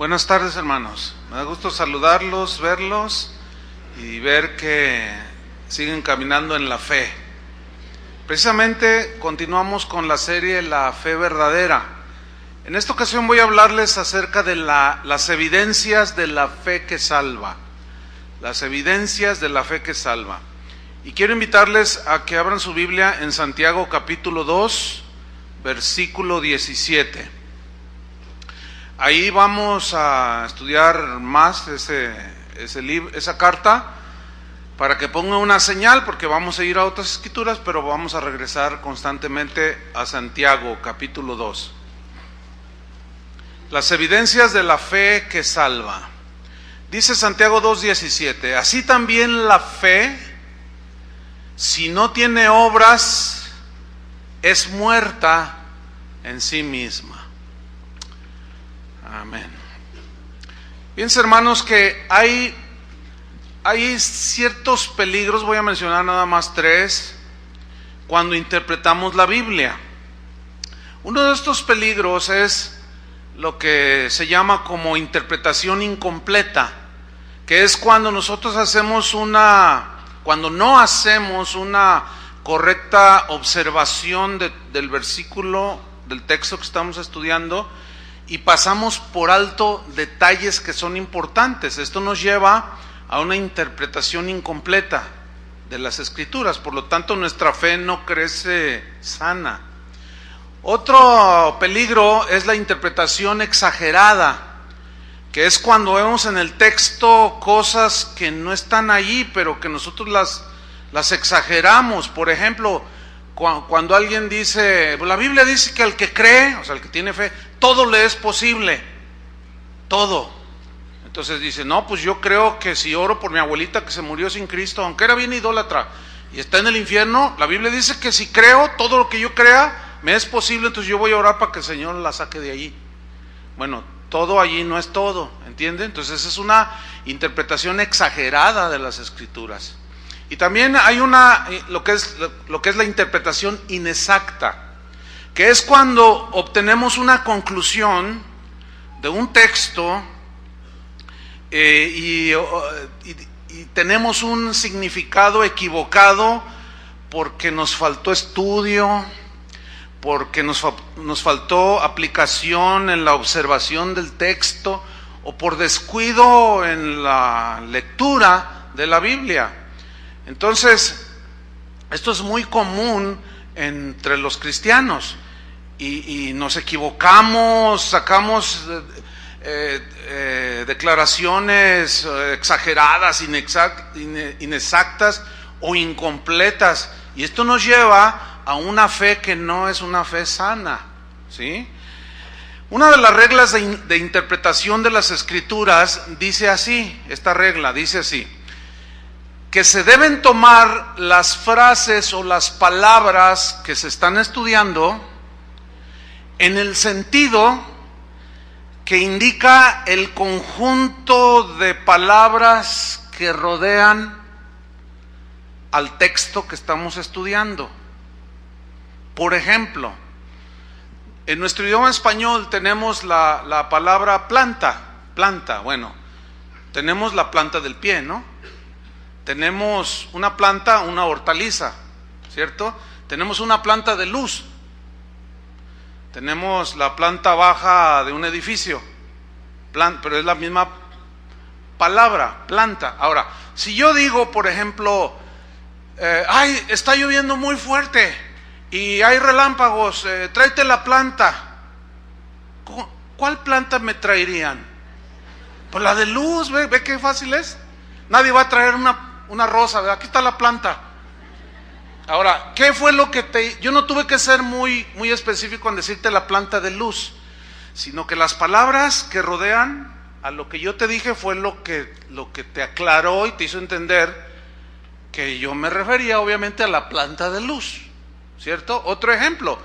Buenas tardes, hermanos. Me da gusto saludarlos, verlos y ver que siguen caminando en la fe. Precisamente continuamos con la serie La Fe Verdadera. En esta ocasión voy a hablarles acerca de las evidencias de la fe que salva. Las evidencias de la fe que salva. Y quiero invitarles a que abran su Biblia en Santiago capítulo 2, versículo 17. Ahí vamos a estudiar más esa carta para que ponga una señal, porque vamos a ir a otras escrituras, pero vamos a regresar constantemente a Santiago capítulo 2. Las evidencias de la fe que salva. Dice Santiago 2:17, así también la fe, si no tiene obras, es muerta en sí misma. Amén. Piensa, hermanos, que hay ciertos peligros, voy a mencionar nada más 3, cuando interpretamos la Biblia. Uno de estos peligros es lo que se llama como interpretación incompleta, que es cuando nosotros cuando no hacemos una correcta observación del versículo, del texto que estamos estudiando, y pasamos por alto detalles que son importantes. Esto nos lleva a una interpretación incompleta de las Escrituras, por lo tanto nuestra fe no crece sana. Otro peligro es la interpretación exagerada, que es cuando vemos en el texto cosas que no están allí, pero que nosotros las exageramos. Por ejemplo, cuando alguien dice, la Biblia dice que al que cree, o sea, al que tiene fe, todo le es posible, todo. Entonces dice, no, pues yo creo que si oro por mi abuelita que se murió sin Cristo, aunque era bien idólatra y está en el infierno, la Biblia dice que si creo, todo lo que yo crea me es posible, entonces yo voy a orar para que el Señor la saque de allí. Bueno, todo allí no es todo, ¿entiende? Entonces esa es una interpretación exagerada de las Escrituras. Y también hay lo que es la interpretación inexacta, que es cuando obtenemos una conclusión de un texto y tenemos un significado equivocado porque nos faltó estudio, porque nos faltó aplicación en la observación del texto, o por descuido en la lectura de la Biblia. Entonces, esto es muy común entre los cristianos y nos equivocamos, sacamos declaraciones exageradas, inexactas o incompletas, y esto nos lleva a una fe que no es una fe sana, ¿sí? Una de las reglas de interpretación de las Escrituras dice así, esta regla dice así, que se deben tomar las frases o las palabras que se están estudiando en el sentido que indica el conjunto de palabras que rodean al texto que estamos estudiando. Por ejemplo, en nuestro idioma español tenemos la palabra planta, bueno, tenemos la planta del pie, ¿no? Tenemos una planta, una hortaliza, ¿cierto? Tenemos una planta de luz. Tenemos la planta baja de un edificio, pero es la misma palabra, planta. Ahora, si yo digo, por ejemplo, está lloviendo muy fuerte y hay relámpagos, tráete la planta. ¿Cuál planta me traerían? Pues la de luz, ve qué fácil es. Nadie va a traer una rosa, ¿verdad? Aquí está la planta. Ahora, ¿qué fue lo que yo no tuve que ser muy específico en decirte la planta de luz, sino que las palabras que rodean a lo que yo te dije fue lo que te aclaró y te hizo entender que yo me refería obviamente a la planta de luz, ¿cierto? Otro ejemplo,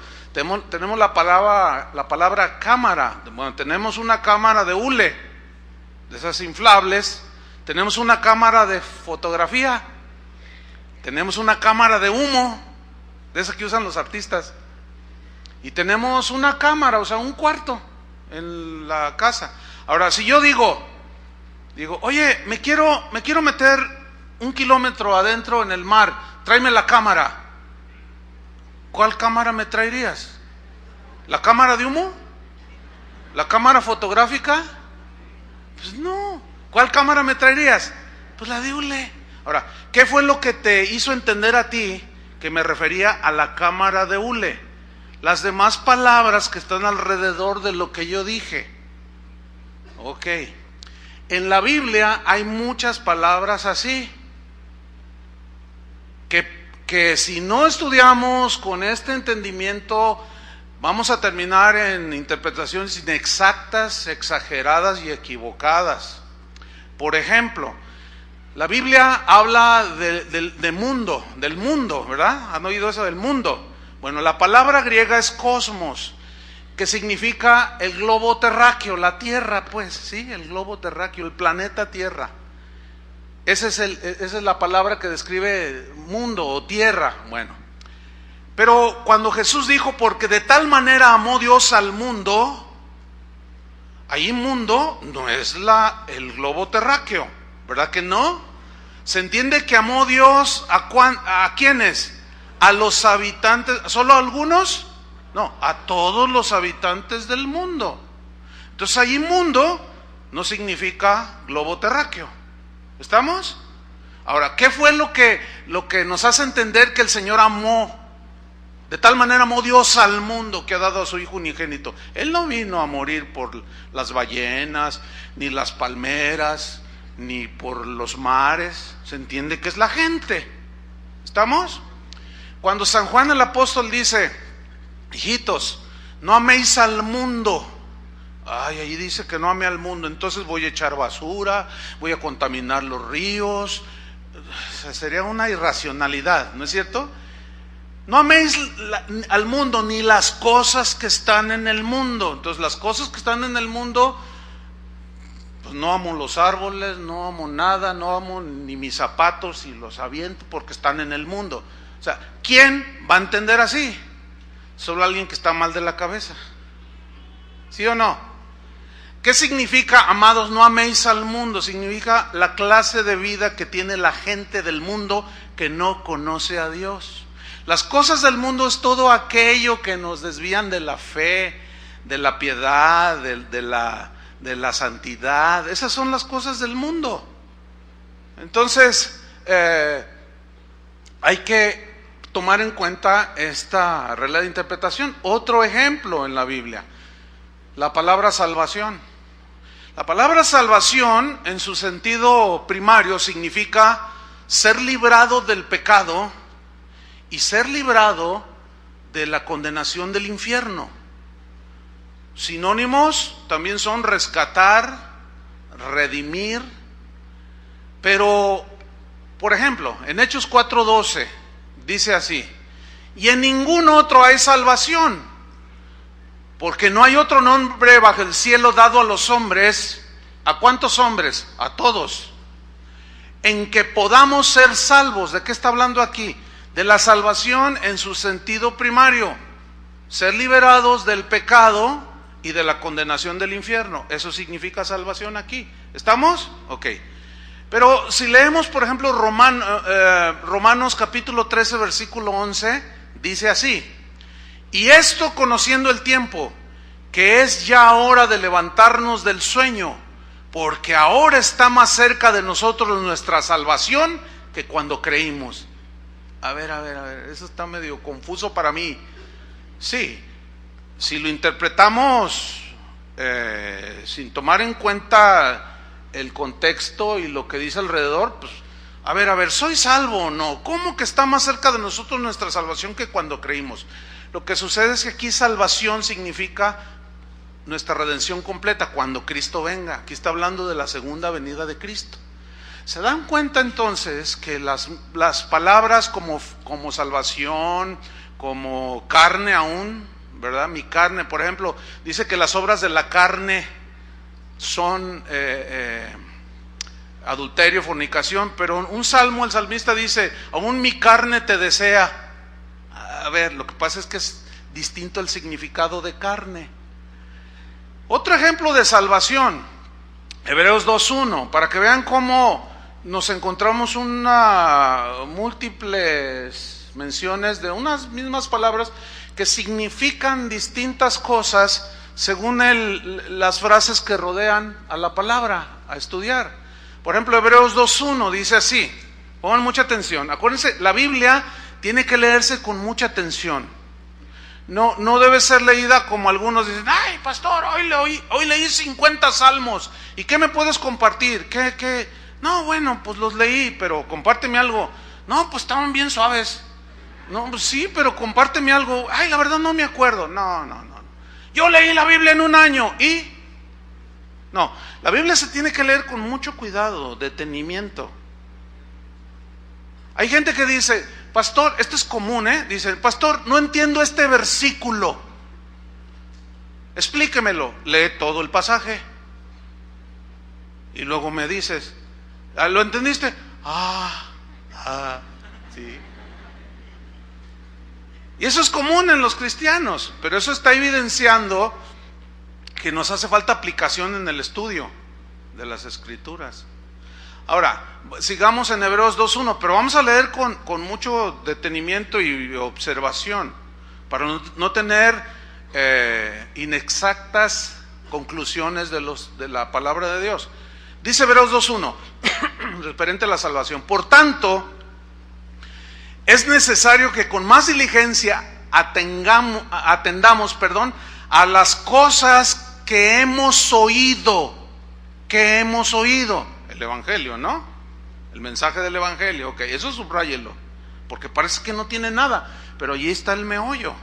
tenemos la palabra cámara. Bueno, tenemos una cámara de hule, de esas inflables. Tenemos una cámara de fotografía, tenemos una cámara de humo, de esas que usan los artistas, y tenemos una cámara, o sea, un cuarto en la casa. Ahora, si yo digo, oye, me quiero meter 1 kilómetro adentro en el mar, tráeme la cámara. ¿Cuál cámara me traerías? ¿La cámara de humo? ¿La cámara fotográfica? Pues no. ¿Cuál cámara me traerías? Pues la de hule. Ahora, ¿qué fue lo que te hizo entender a ti que me refería a la cámara de hule? Las demás palabras que están alrededor de lo que yo dije. Ok. En la Biblia hay muchas palabras así, que si no estudiamos con este entendimiento, vamos a terminar en interpretaciones inexactas, exageradas y equivocadas. Por ejemplo, la Biblia habla del mundo, ¿verdad? ¿Han oído eso del mundo? Bueno, la palabra griega es cosmos, que significa el globo terráqueo, la Tierra, pues, sí, el globo terráqueo, el planeta Tierra. Esa es la palabra que describe mundo o tierra. Bueno, pero cuando Jesús dijo, porque de tal manera amó Dios al mundo, ahí mundo no es el globo terráqueo, ¿verdad que no? Se entiende que amó Dios ¿a quiénes? A los habitantes, ¿solo a algunos? No, a todos los habitantes del mundo. Entonces ahí mundo no significa globo terráqueo. ¿Estamos? Ahora, ¿qué fue lo que nos hace entender que el Señor amó? De tal manera amó Dios al mundo que ha dado a su Hijo unigénito. Él no vino a morir por las ballenas, ni las palmeras, ni por los mares. Se entiende que es la gente. ¿Estamos? Cuando San Juan el apóstol dice, hijitos, no améis al mundo. Ay, ahí dice que no ame al mundo, entonces voy a echar basura, voy a contaminar los ríos. O sea, sería una irracionalidad, ¿no es cierto? No améis al mundo ni las cosas que están en el mundo. Entonces las cosas que están en el mundo, pues no amo los árboles, no amo nada, no amo ni mis zapatos y los aviento porque están en el mundo. O sea, ¿quién va a entender así? Solo alguien que está mal de la cabeza. ¿Sí o no? ¿Qué significa, amados, no améis al mundo? Significa la clase de vida que tiene la gente del mundo que no conoce a Dios. Las cosas del mundo es todo aquello que nos desvían de la fe, de la piedad, de la santidad. Esas son las cosas del mundo. Entonces, hay que tomar en cuenta esta regla de interpretación. Otro ejemplo en la Biblia, la palabra salvación. La palabra salvación en su sentido primario significa ser librado del pecado y ser librado de la condenación del infierno. Sinónimos también son rescatar, redimir, pero, por ejemplo, en Hechos 4:12 dice así, y en ningún otro hay salvación, porque no hay otro nombre bajo el cielo dado a los hombres. ¿A cuántos hombres? A todos. En que podamos ser salvos. ¿De qué está hablando aquí? De la salvación en su sentido primario. Ser liberados del pecado y de la condenación del infierno. Eso significa salvación aquí. ¿Estamos? Ok. Pero si leemos, por ejemplo, Romanos capítulo 13, versículo 11, dice así. Y esto conociendo el tiempo, que es ya hora de levantarnos del sueño, porque ahora está más cerca de nosotros nuestra salvación que cuando creímos. A ver, eso está medio confuso para mí. Sí, si lo interpretamos sin tomar en cuenta el contexto y lo que dice alrededor, pues, a ver, ¿soy salvo o no? ¿Cómo que está más cerca de nosotros nuestra salvación que cuando creímos? Lo que sucede es que aquí salvación significa nuestra redención completa cuando Cristo venga. Aquí está hablando de la segunda venida de Cristo. ¿Se dan cuenta entonces que las palabras como salvación, como carne aún, ¿verdad? Mi carne, por ejemplo, dice que las obras de la carne son adulterio, fornicación, pero un salmo, el salmista dice, aún mi carne te desea. A ver, lo que pasa es que es distinto el significado de carne. Otro ejemplo de salvación, Hebreos 2:1, para que vean cómo nos encontramos múltiples menciones de unas mismas palabras que significan distintas cosas según las frases que rodean a la palabra, a estudiar. Por ejemplo, Hebreos 2:1 dice así, pongan mucha atención, acuérdense, la Biblia tiene que leerse con mucha atención. No debe ser leída como algunos dicen, ay pastor, hoy leí 50 salmos, ¿y qué me puedes compartir? ¿Qué? No, bueno, pues los leí, pero compárteme algo. No, pues estaban bien suaves. No, pues sí, pero compárteme algo. Ay, la verdad no me acuerdo. No. Yo leí la Biblia en un año y... No, la Biblia se tiene que leer con mucho cuidado, detenimiento. Hay gente que dice, pastor, esto es común, dice, pastor, no entiendo este versículo. Explíquemelo. Lee todo el pasaje. Y luego me dices, ¿lo entendiste? Sí. Y eso es común en los cristianos, pero eso está evidenciando que nos hace falta aplicación en el estudio de las Escrituras. Ahora, sigamos en Hebreos 2:1, pero vamos a leer con mucho detenimiento y observación, para no tener inexactas conclusiones de la palabra de Dios. Dice Hebreos 2:1, referente a la salvación. Por tanto, es necesario que con más diligencia atendamos a las cosas que hemos oído. El Evangelio, ¿no? El mensaje del Evangelio, ok, eso subráyelo, porque parece que no tiene nada, pero allí está el meollo.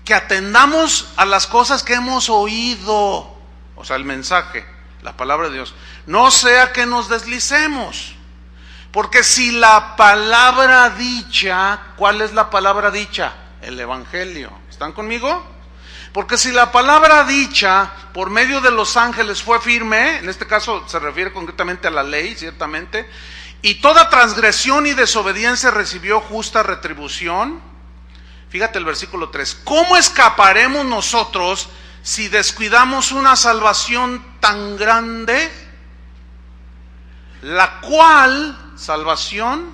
Que atendamos a las cosas que hemos oído, o sea, el mensaje, la palabra de Dios. No sea que nos deslicemos, porque si la palabra dicha, ¿cuál es la palabra dicha? El Evangelio. ¿Están conmigo? Porque si la palabra dicha por medio de los ángeles fue firme, en este caso se refiere concretamente a la ley, ciertamente, y toda transgresión y desobediencia recibió justa retribución. Fíjate el versículo 3. ¿Cómo escaparemos nosotros si descuidamos una salvación tan grande? La cual salvación,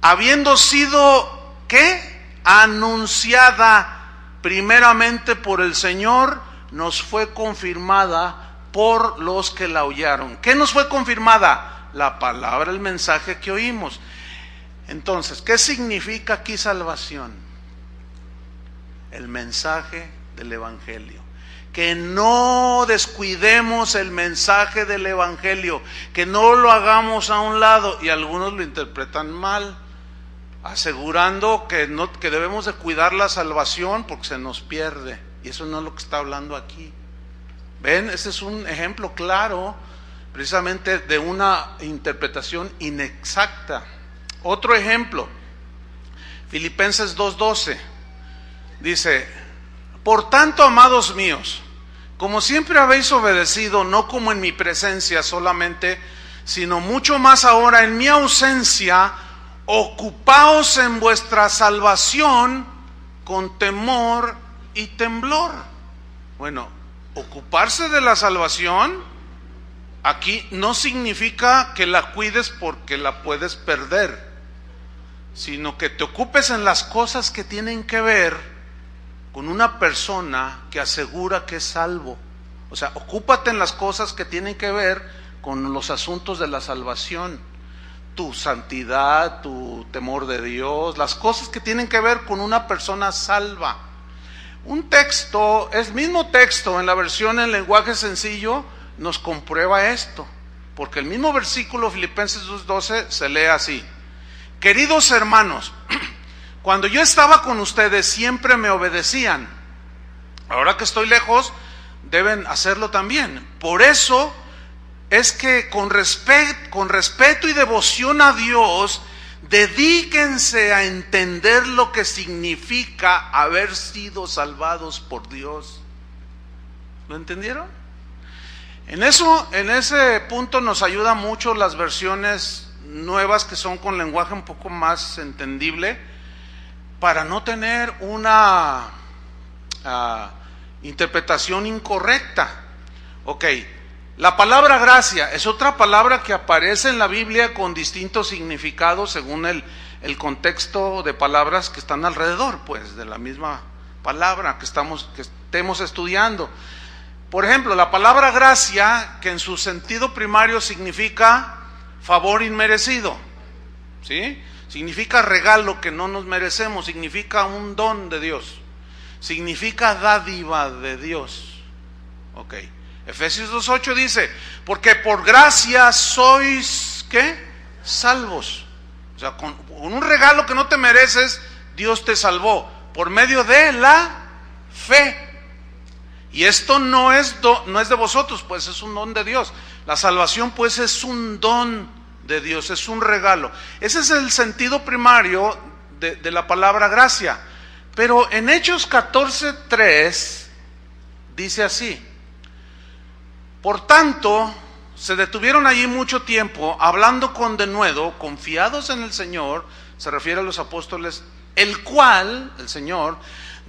habiendo sido, ¿qué? Anunciada primeramente por el Señor, nos fue confirmada por los que la oyeron. ¿Qué nos fue confirmada? La palabra, el mensaje que oímos. Entonces, ¿qué significa aquí salvación? El mensaje del Evangelio. Que no descuidemos el mensaje del Evangelio, que no lo hagamos a un lado, y algunos lo interpretan mal, asegurando que debemos de cuidar la salvación porque se nos pierde, y eso no es lo que está hablando aquí. ¿Ven? Ese es un ejemplo claro precisamente de una interpretación inexacta. Otro ejemplo, Filipenses 2:12, dice: por tanto, amados míos, como siempre habéis obedecido, no como en mi presencia solamente, sino mucho más ahora en mi ausencia, ocupaos en vuestra salvación con temor y temblor. Bueno, ocuparse de la salvación aquí no significa que la cuides porque la puedes perder, sino que te ocupes en las cosas que tienen que ver con una persona que asegura que es salvo. O sea, ocúpate en las cosas que tienen que ver con los asuntos de la salvación, tu santidad, tu temor de Dios, las cosas que tienen que ver con una persona salva. Un texto, el mismo texto en la versión en lenguaje sencillo nos comprueba esto, porque el mismo versículo Filipenses 2:12 se lee así: queridos hermanos, cuando yo estaba con ustedes siempre me obedecían. Ahora que estoy lejos, deben hacerlo también. Por eso es que con respeto y devoción a Dios, dedíquense a entender lo que significa haber sido salvados por Dios. ¿Lo entendieron? En ese punto nos ayuda mucho las versiones nuevas que son con lenguaje un poco más entendible, para no tener una interpretación incorrecta. Ok, La palabra gracia es otra palabra que aparece en la Biblia con distintos significados según el contexto de palabras que están alrededor, pues, de la misma palabra que estemos estudiando. Por ejemplo, la palabra gracia, que en su sentido primario significa favor inmerecido, ¿sí? Significa regalo que no nos merecemos, significa un don de Dios, significa dádiva de Dios. Ok. Efesios 2:8 dice, porque por gracia sois, ¿qué? Salvos. O sea, con un regalo que no te mereces, Dios te salvó por medio de la fe. Y esto no es de vosotros, pues es un don de Dios. La salvación, pues, es un don de Dios, es un regalo. Ese es el sentido primario de la palabra gracia. Pero en Hechos 14:3 dice así: por tanto, se detuvieron allí mucho tiempo, hablando con denuedo, confiados en el Señor, se refiere a los apóstoles, el cual, el Señor,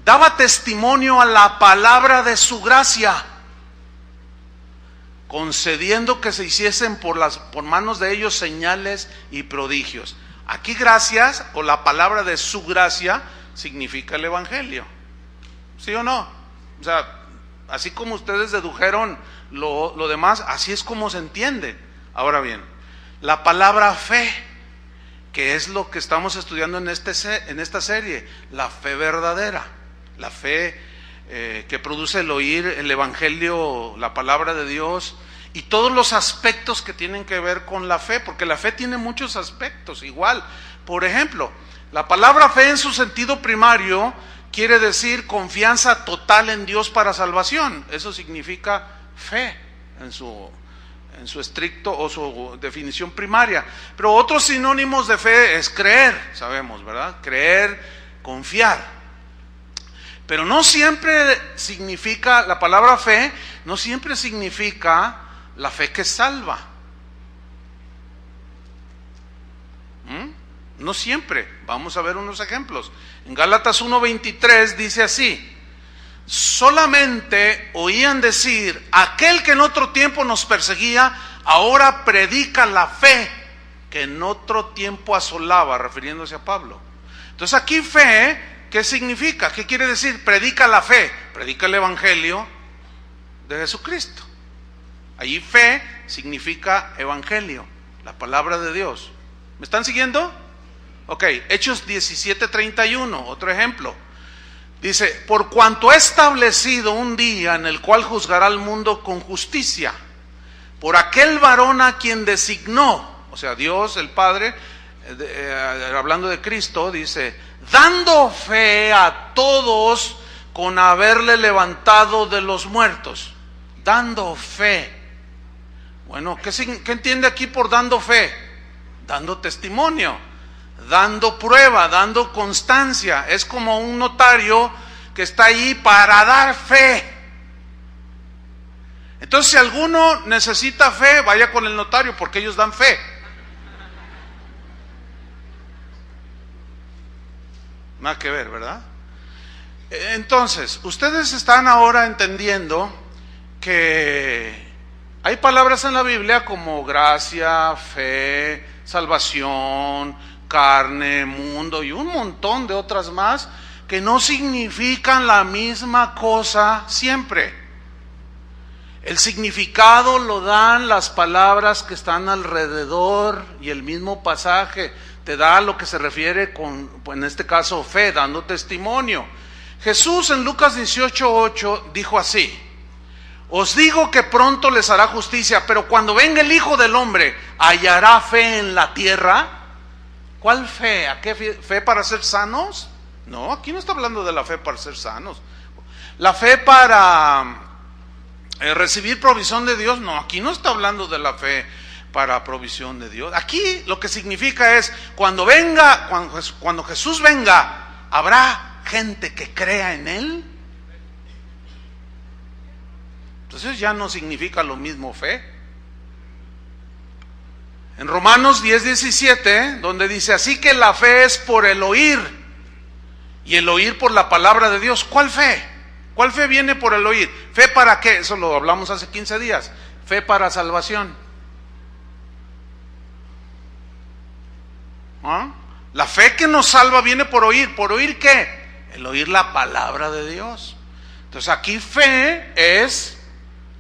daba testimonio a la palabra de su gracia, concediendo que se hiciesen por manos de ellos señales y prodigios. Aquí gracias, o la palabra de su gracia, significa el Evangelio. ¿Sí o no? O sea, así como ustedes dedujeron lo demás, así es como se entiende. Ahora bien, la palabra fe, que es lo que estamos estudiando en esta serie, la fe verdadera, la fe que produce el oír el Evangelio, la palabra de Dios, y todos los aspectos que tienen que ver con la fe, porque la fe tiene muchos aspectos igual. Por ejemplo, la palabra fe en su sentido primario quiere decir confianza total en Dios para salvación. Eso significa fe en su estricto o su definición primaria. Pero otros sinónimos de fe es creer, sabemos, ¿verdad? Creer, confiar. Pero no siempre significa, la palabra fe no siempre significa la fe que salva. No siempre. Vamos a ver unos ejemplos. En Gálatas 1:23 dice así: solamente oían decir, aquel que en otro tiempo nos perseguía, ahora predica la fe que en otro tiempo asolaba, refiriéndose a Pablo. Entonces aquí fe, ¿qué significa? ¿Qué quiere decir? Predica la fe, predica el Evangelio de Jesucristo. Allí fe significa Evangelio, la palabra de Dios. ¿Me están siguiendo? Ok, Hechos 17:31, otro ejemplo. Dice, por cuanto ha establecido un día en el cual juzgará al mundo con justicia, por aquel varón a quien designó, o sea, Dios el Padre, hablando de Cristo, dice, dando fe a todos con haberle levantado de los muertos. Dando fe. Bueno, ¿qué entiende aquí por dando fe? Dando testimonio, dando prueba, dando constancia. Es como un notario que está ahí para dar fe. Entonces, si alguno necesita fe, vaya con el notario, porque ellos dan fe. Nada que ver, ¿verdad? Entonces, ustedes están ahora entendiendo que hay palabras en la Biblia como gracia, fe, salvación, carne, mundo y un montón de otras más que no significan la misma cosa siempre. El significado lo dan las palabras que están alrededor y el mismo pasaje te da lo que se refiere con, en este caso, fe, dando testimonio. Jesús en Lucas 18:8 dijo así: os digo que pronto les hará justicia, pero cuando venga el Hijo del Hombre, ¿hallará fe en la tierra? ¿Cuál fe? ¿A qué fe para ser sanos? No, aquí no está hablando de la fe para ser sanos. La fe para recibir provisión de Dios, no, aquí no está hablando de la fe para provisión de Dios. Aquí lo que significa es, cuando Jesús venga, ¿habrá gente que crea en Él? Entonces ya no significa lo mismo fe. En Romanos 10:17, donde dice, así que la fe es por el oír, y el oír por la palabra de Dios. ¿Cuál fe? ¿Cuál fe viene por el oír? ¿Fe para qué? Eso lo hablamos hace 15 días. fe para salvación? ¿Ah? La fe que nos salva viene por oír. ¿Por oír qué? El oír la palabra de Dios. Entonces aquí fe es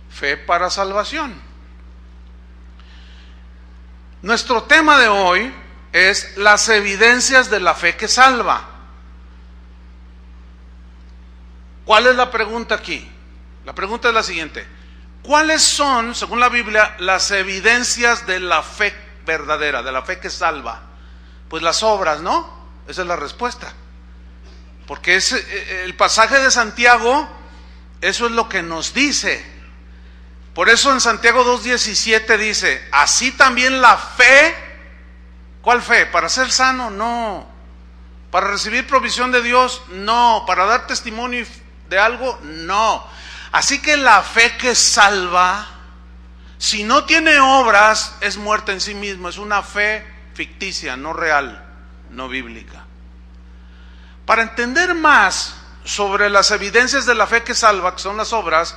fe para salvación. Nuestro tema de hoy es las evidencias de la fe que salva. ¿Cuál es la pregunta aquí? La pregunta es la siguiente: ¿cuáles son, según la Biblia, las evidencias de la fe verdadera, de la fe que salva? Pues las obras, ¿no? Esa es la respuesta. Porque es el pasaje de Santiago, eso es lo que nos dice. Por eso en Santiago 2:17 dice, así también la fe. ¿Cuál fe? ¿Para ser sano? No. ¿Para recibir provisión de Dios? No. ¿Para dar testimonio de algo? No. Así que la fe que salva, si no tiene obras, es muerta en sí misma. Es una fe ficticia, no real, no bíblica. Para entender más sobre las evidencias de la fe que salva, que son las obras,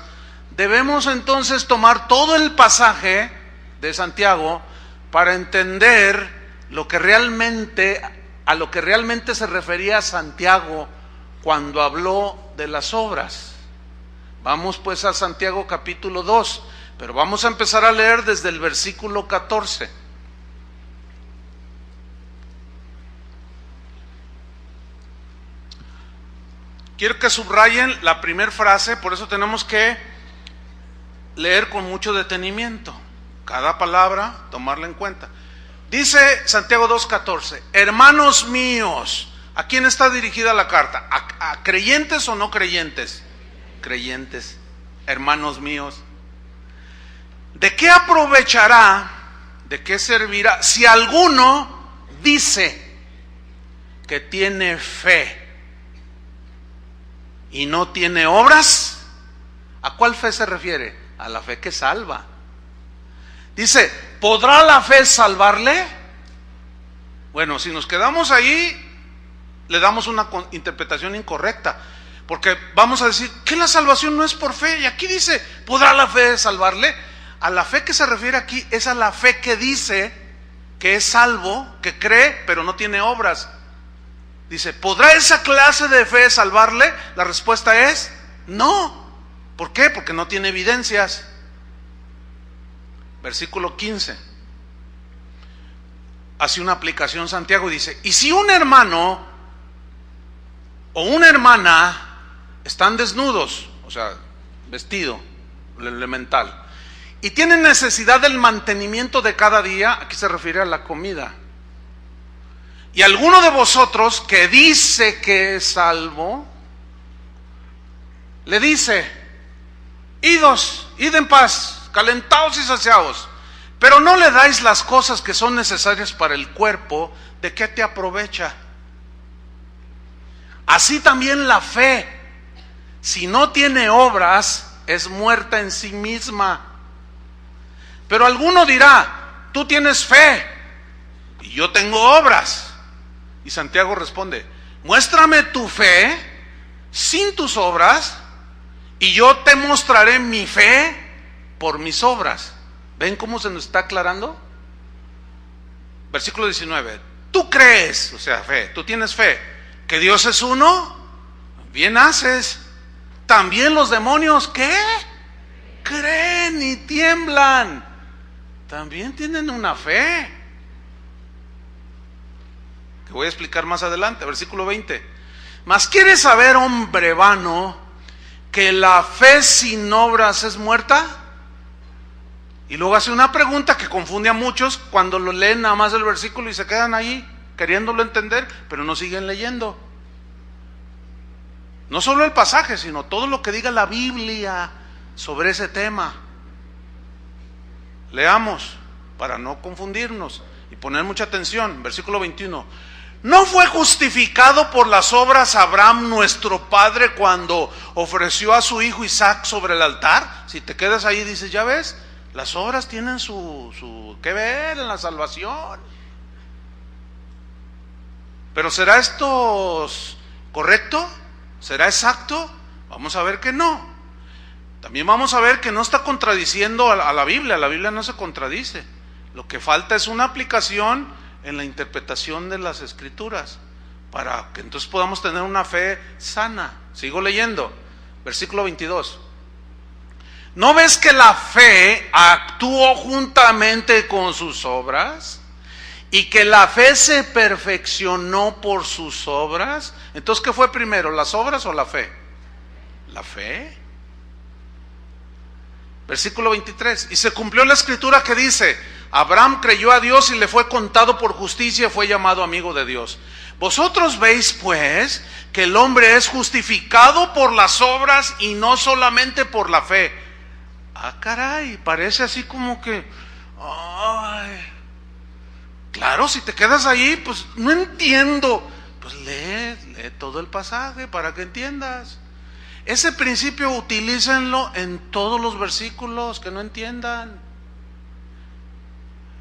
debemos entonces tomar todo el pasaje de Santiago para entender a lo que realmente se refería Santiago cuando habló de las obras. Vamos pues a Santiago capítulo 2, pero vamos a empezar a leer desde el versículo 14. Quiero que subrayen la primera frase, por eso tenemos que leer con mucho detenimiento. Cada palabra, tomarla en cuenta. Dice Santiago 2:14, hermanos míos. ¿A quién está dirigida la carta? ¿A creyentes o no creyentes? Creyentes, hermanos míos. ¿De qué aprovechará, de qué servirá, si alguno dice que tiene fe y no tiene obras? ¿A cuál fe se refiere? A la fe que salva. Dice, ¿podrá la fe salvarle? Bueno, si nos quedamos ahí, le damos una interpretación incorrecta, porque vamos a decir que la salvación no es por fe, y aquí dice, ¿podrá la fe salvarle? A la fe que se refiere aquí es a la fe que dice que es salvo, que cree, pero no tiene obras. Dice, ¿podrá esa clase de fe salvarle? La respuesta es no. ¿Por qué? Porque no tiene evidencias. Versículo 15. Hace una aplicación Santiago y dice, y si un hermano o una hermana están desnudos, o sea, vestido, lo elemental, y tienen necesidad del mantenimiento de cada día, aquí se refiere a la comida, y alguno de vosotros que dice que es salvo, le dice, id en paz, calentaos y saciaos, pero no le dais las cosas que son necesarias para el cuerpo, ¿de qué te aprovecha? Así también la fe, si no tiene obras, es muerta en sí misma. Pero alguno dirá, tú tienes fe y yo tengo obras. Y Santiago responde, muéstrame tu fe sin tus obras y yo te mostraré mi fe por mis obras. ¿Ven cómo se nos está aclarando? Versículo 19. Tú crees, o sea, fe, tú tienes fe, que Dios es uno, bien haces. También los demonios, ¿qué? Creen y tiemblan. También tienen una fe, que voy a explicar más adelante. Versículo 20. Mas ¿quieres saber, hombre vano, que la fe sin obras es muerta? Y luego hace una pregunta que confunde a muchos cuando lo leen nada más el versículo y se quedan ahí queriéndolo entender, pero no siguen leyendo. No solo el pasaje, sino todo lo que diga la Biblia sobre ese tema. Leamos para no confundirnos y poner mucha atención. Versículo 21. ¿No fue justificado por las obras Abraham nuestro padre cuando ofreció a su hijo Isaac sobre el altar? Si te quedas ahí dices, ya ves, las obras tienen su que ver en la salvación. Pero ¿será esto correcto? ¿Será exacto? Vamos a ver que no. También vamos a ver que no está contradiciendo a la Biblia no se contradice. Lo que falta es una aplicación en la interpretación de las Escrituras, para que entonces podamos tener una fe sana. Sigo leyendo, versículo 22. ¿No ves que la fe actuó juntamente con sus obras? Y que la fe se perfeccionó por sus obras. Entonces, ¿qué fue primero, las obras o la fe? La fe. Versículo 23. Y se cumplió la escritura que dice: Abraham creyó a Dios y le fue contado por justicia, fue llamado amigo de Dios. Vosotros veis pues que el hombre es justificado por las obras y no solamente por la fe. Ah, caray, parece así como que, ay, claro, si te quedas ahí, pues no entiendo. Pues lee todo el pasaje para que entiendas. Ese principio utilícenlo en todos los versículos que no entiendan.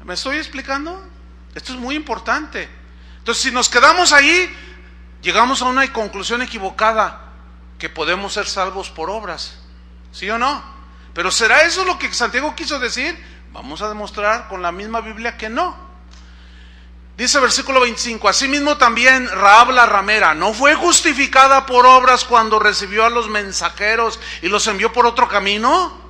¿Me estoy explicando? Esto es muy importante. Entonces, si nos quedamos ahí, llegamos a una conclusión equivocada, que podemos ser salvos por obras. ¿Sí o no? Pero ¿será eso lo que Santiago quiso decir? Vamos a demostrar con la misma Biblia que no. Dice versículo 25: Asimismo también Rahab la ramera no fue justificada por obras cuando recibió a los mensajeros y los envió por otro camino.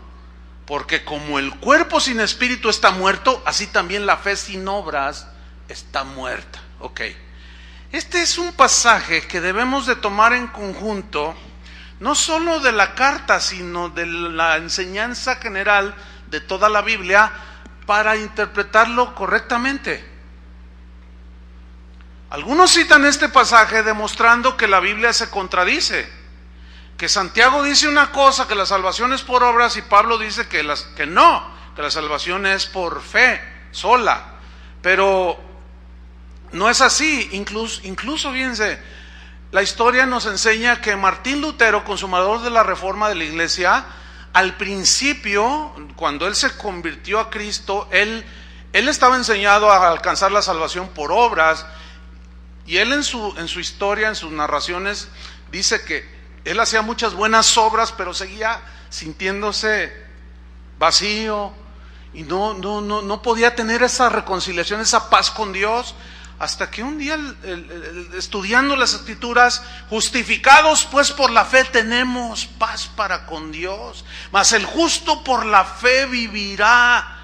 Porque como el cuerpo sin espíritu está muerto, así también la fe sin obras está muerta. Ok. Este es un pasaje que debemos de tomar en conjunto, no solo de la carta, sino de la enseñanza general de toda la Biblia, para interpretarlo correctamente. Algunos citan este pasaje demostrando que la Biblia se contradice, que Santiago dice una cosa, que la salvación es por obras, y Pablo dice que no, que la salvación es por fe sola. Pero no es así. Incluso fíjense, la historia nos enseña que Martín Lutero, consumador de la reforma de la iglesia, al principio, cuando él se convirtió a Cristo, él estaba enseñado a alcanzar la salvación por obras, y él en su historia, en sus narraciones, dice que él hacía muchas buenas obras, pero seguía sintiéndose vacío, y no podía tener esa reconciliación, esa paz con Dios. Hasta que un día, estudiando las Escrituras: justificados pues por la fe tenemos paz para con Dios, mas el justo por la fe vivirá.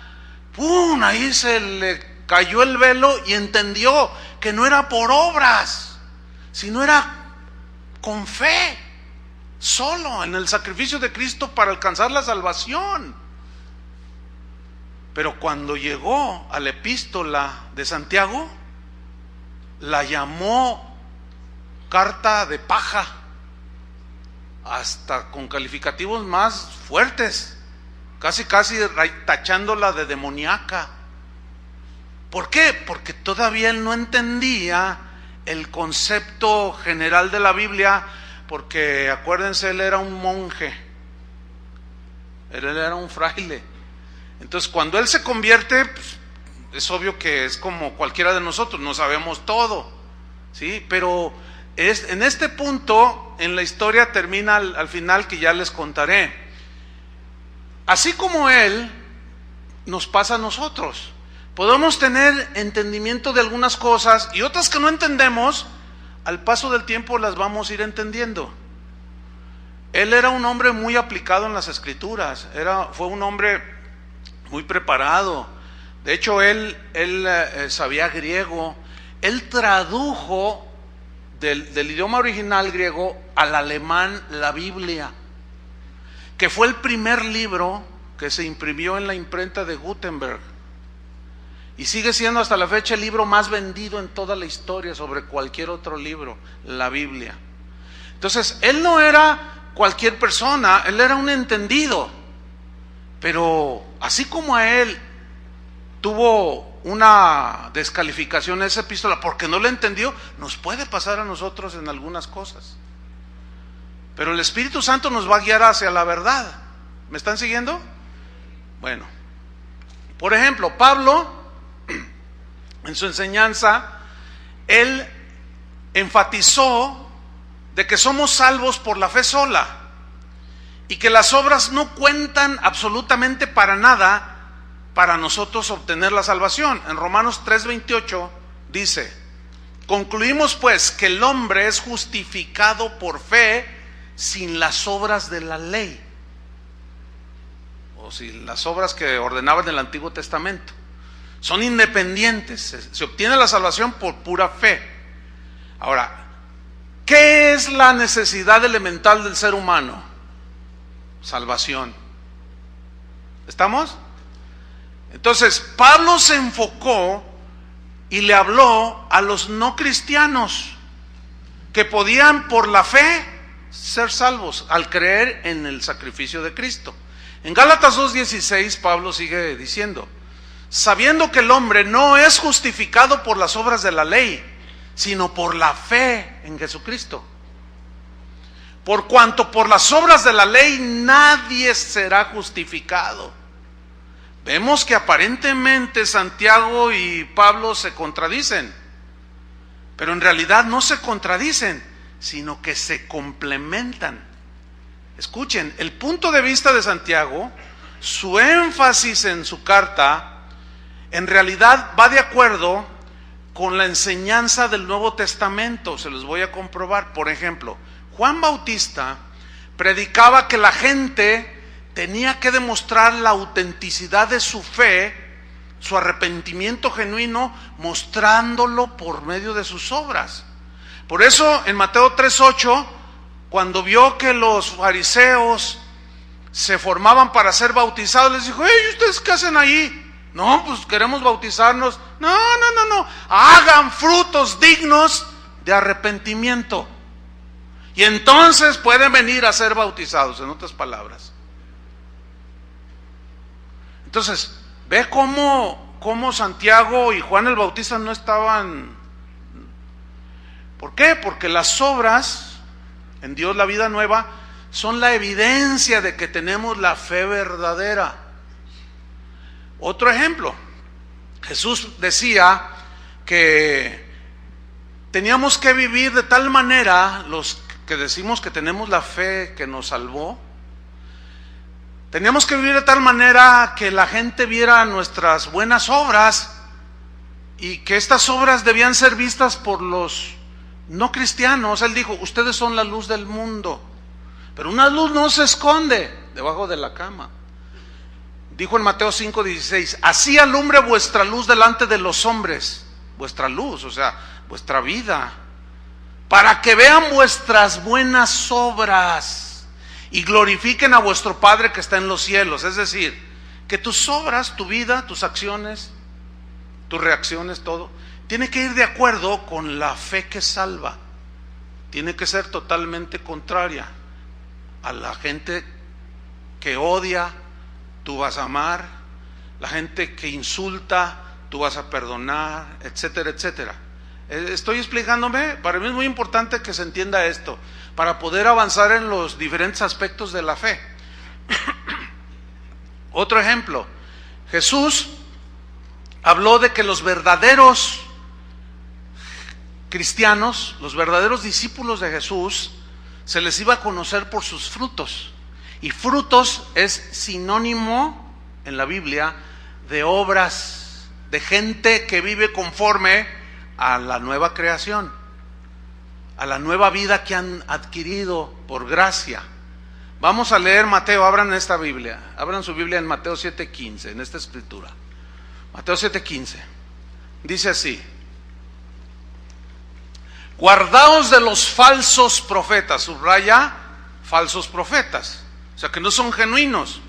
¡Pum! Ahí se le cayó el velo y entendió que no era por obras, sino era con fe, solo en el sacrificio de Cristo para alcanzar la salvación. Pero cuando llegó a la epístola de Santiago, la llamó carta de paja, hasta con calificativos más fuertes, casi tachándola de demoníaca. ¿Por qué? Porque todavía él no entendía el concepto general de la Biblia, porque acuérdense, él era un monje, él era un fraile. Entonces, cuando él se convierte, pues, es obvio que es como cualquiera de nosotros, no sabemos todo, ¿sí? Pero en este punto, en la historia termina al final, que ya les contaré. Así como él, nos pasa a nosotros. Podemos tener entendimiento de algunas cosas y otras que no entendemos, al paso del tiempo las vamos a ir entendiendo. Él era un hombre muy aplicado en las Escrituras, fue un hombre muy preparado. De hecho, él sabía griego. Él tradujo del idioma original griego al alemán la Biblia, que fue el primer libro que se imprimió en la imprenta de Gutenberg, y sigue siendo hasta la fecha el libro más vendido en toda la historia sobre cualquier otro libro, la Biblia. Entonces, él no era cualquier persona, él era un entendido. Pero así como a él tuvo una descalificación esa epístola porque no la entendió, nos puede pasar a nosotros en algunas cosas. Pero el Espíritu Santo nos va a guiar hacia la verdad. ¿Me están siguiendo? Bueno, por ejemplo, Pablo, en su enseñanza, él enfatizó de que somos salvos por la fe sola, y que las obras no cuentan absolutamente para nada para nosotros obtener la salvación. En Romanos 3:28 dice: concluimos pues que el hombre es justificado por fe sin las obras de la ley, o sin las obras que ordenaban el Antiguo Testamento. Son independientes, se obtiene la salvación por pura fe. Ahora, ¿qué es la necesidad elemental del ser humano? Salvación. ¿Estamos? Entonces, Pablo se enfocó y le habló a los no cristianos que podían por la fe ser salvos al creer en el sacrificio de Cristo. En Gálatas 2:16 Pablo sigue diciendo: sabiendo que el hombre no es justificado por las obras de la ley, sino por la fe en Jesucristo. Por cuanto por las obras de la ley nadie será justificado. Vemos que aparentemente Santiago y Pablo se contradicen, pero en realidad no se contradicen, sino que se complementan. Escuchen, el punto de vista de Santiago, su énfasis en su carta, en realidad va de acuerdo con la enseñanza del Nuevo Testamento. Se los voy a comprobar. Por ejemplo, Juan Bautista predicaba que la gente tenía que demostrar la autenticidad de su fe, su arrepentimiento genuino, mostrándolo por medio de sus obras. Por eso en Mateo 3:8, cuando vio que los fariseos se formaban para ser bautizados, les dijo: hey, ¿ustedes qué hacen ahí? No, pues queremos bautizarnos. No, hagan frutos dignos de arrepentimiento, y entonces pueden venir a ser bautizados, en otras palabras. Entonces, ve cómo Santiago y Juan el Bautista no estaban. ¿Por qué? Porque las obras en Dios, la vida nueva, son la evidencia de que tenemos la fe verdadera. Otro ejemplo, Jesús decía que teníamos que vivir de tal manera, los que decimos que tenemos la fe que nos salvó, teníamos que vivir de tal manera que la gente viera nuestras buenas obras, y que estas obras debían ser vistas por los no cristianos. Él dijo: ustedes son la luz del mundo, pero una luz no se esconde debajo de la cama. Dijo en Mateo 5:16: así alumbre vuestra luz delante de los hombres, vuestra luz, o sea, vuestra vida, para que vean vuestras buenas obras y glorifiquen a vuestro Padre que está en los cielos. Es decir, que tus obras, tu vida, tus acciones, tus reacciones, todo, tiene que ir de acuerdo con la fe que salva. Tiene que ser totalmente contraria. A la gente que odia, tú vas a amar. La gente que insulta, tú vas a perdonar, etcétera, etcétera. Estoy explicándome. Para mí es muy importante que se entienda esto, para poder avanzar en los diferentes aspectos de la fe. Otro ejemplo, Jesús habló de que los verdaderos cristianos, los verdaderos discípulos de Jesús, se les iba a conocer por sus frutos. Y frutos es sinónimo en la Biblia de obras, de gente que vive conforme a la nueva creación, a la nueva vida que han adquirido por gracia. Vamos a leer Mateo. Abran esta Biblia, abran su Biblia en Mateo 7:15, en esta escritura. Mateo 7:15 dice así: guardaos de los falsos profetas. Subraya, falsos profetas, o sea, que no son genuinos,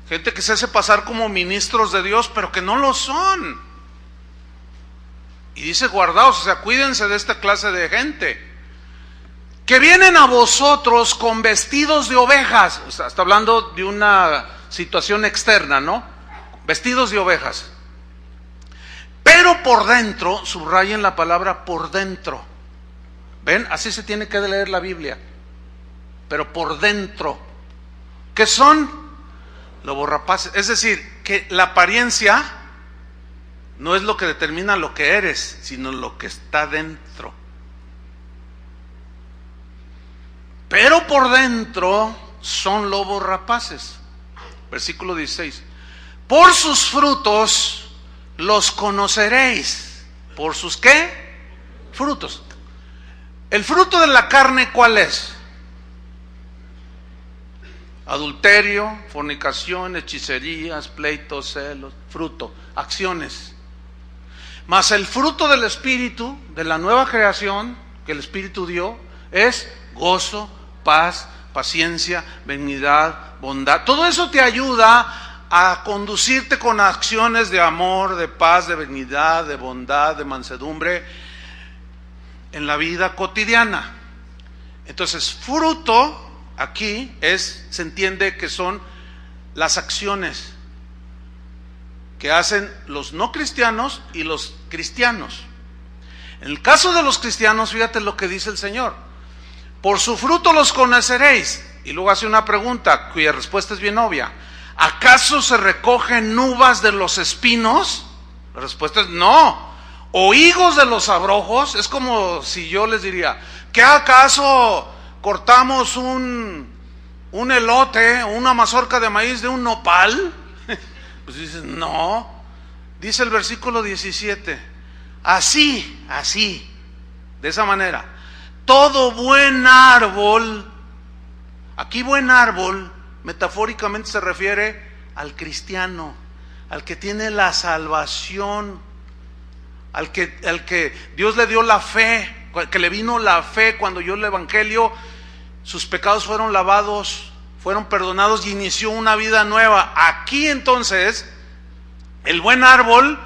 gente que se hace pasar como ministros de Dios, pero que no lo son. Y dice guardaos, o sea, cuídense de esta clase de gente, que vienen a vosotros con vestidos de ovejas. O sea, está hablando de una situación externa, ¿no? Vestidos de ovejas, pero por dentro, subrayen la palabra por dentro. ¿Ven? Así se tiene que leer la Biblia. Pero por dentro, ¿qué son? Lobos rapaces. Es decir, que la apariencia no es lo que determina lo que eres, sino lo que está dentro. Pero por dentro son lobos rapaces. Versículo 16. Por sus frutos los conoceréis. ¿Por sus qué? Frutos. ¿El fruto de la carne cuál es? Adulterio, fornicación, hechicerías, pleitos, celos, fruto, acciones. Mas el fruto del Espíritu, de la nueva creación que el Espíritu dio, es gozo, paz, paciencia, benignidad, bondad. Todo eso te ayuda a conducirte con acciones de amor, de paz, de benignidad, de bondad, de mansedumbre en la vida cotidiana. Entonces, fruto aquí se entiende que son las acciones que hacen los no cristianos y los cristianos. En el caso de los cristianos, fíjate lo que dice el Señor: por su fruto los conoceréis. Y luego hace una pregunta cuya respuesta es bien obvia: ¿acaso se recogen uvas de los espinos? La respuesta es no. ¿O higos de los abrojos? Es como si yo les diría: ¿qué acaso cortamos un elote, una mazorca de maíz de un nopal? Pues dicen no. Dice el versículo 17: así, de esa manera, todo buen árbol, aquí buen árbol metafóricamente se refiere al cristiano, al que tiene la salvación, al que Dios le dio la fe, que le vino la fe cuando oyó el evangelio, sus pecados fueron lavados, fueron perdonados y inició una vida nueva. Aquí entonces el buen árbol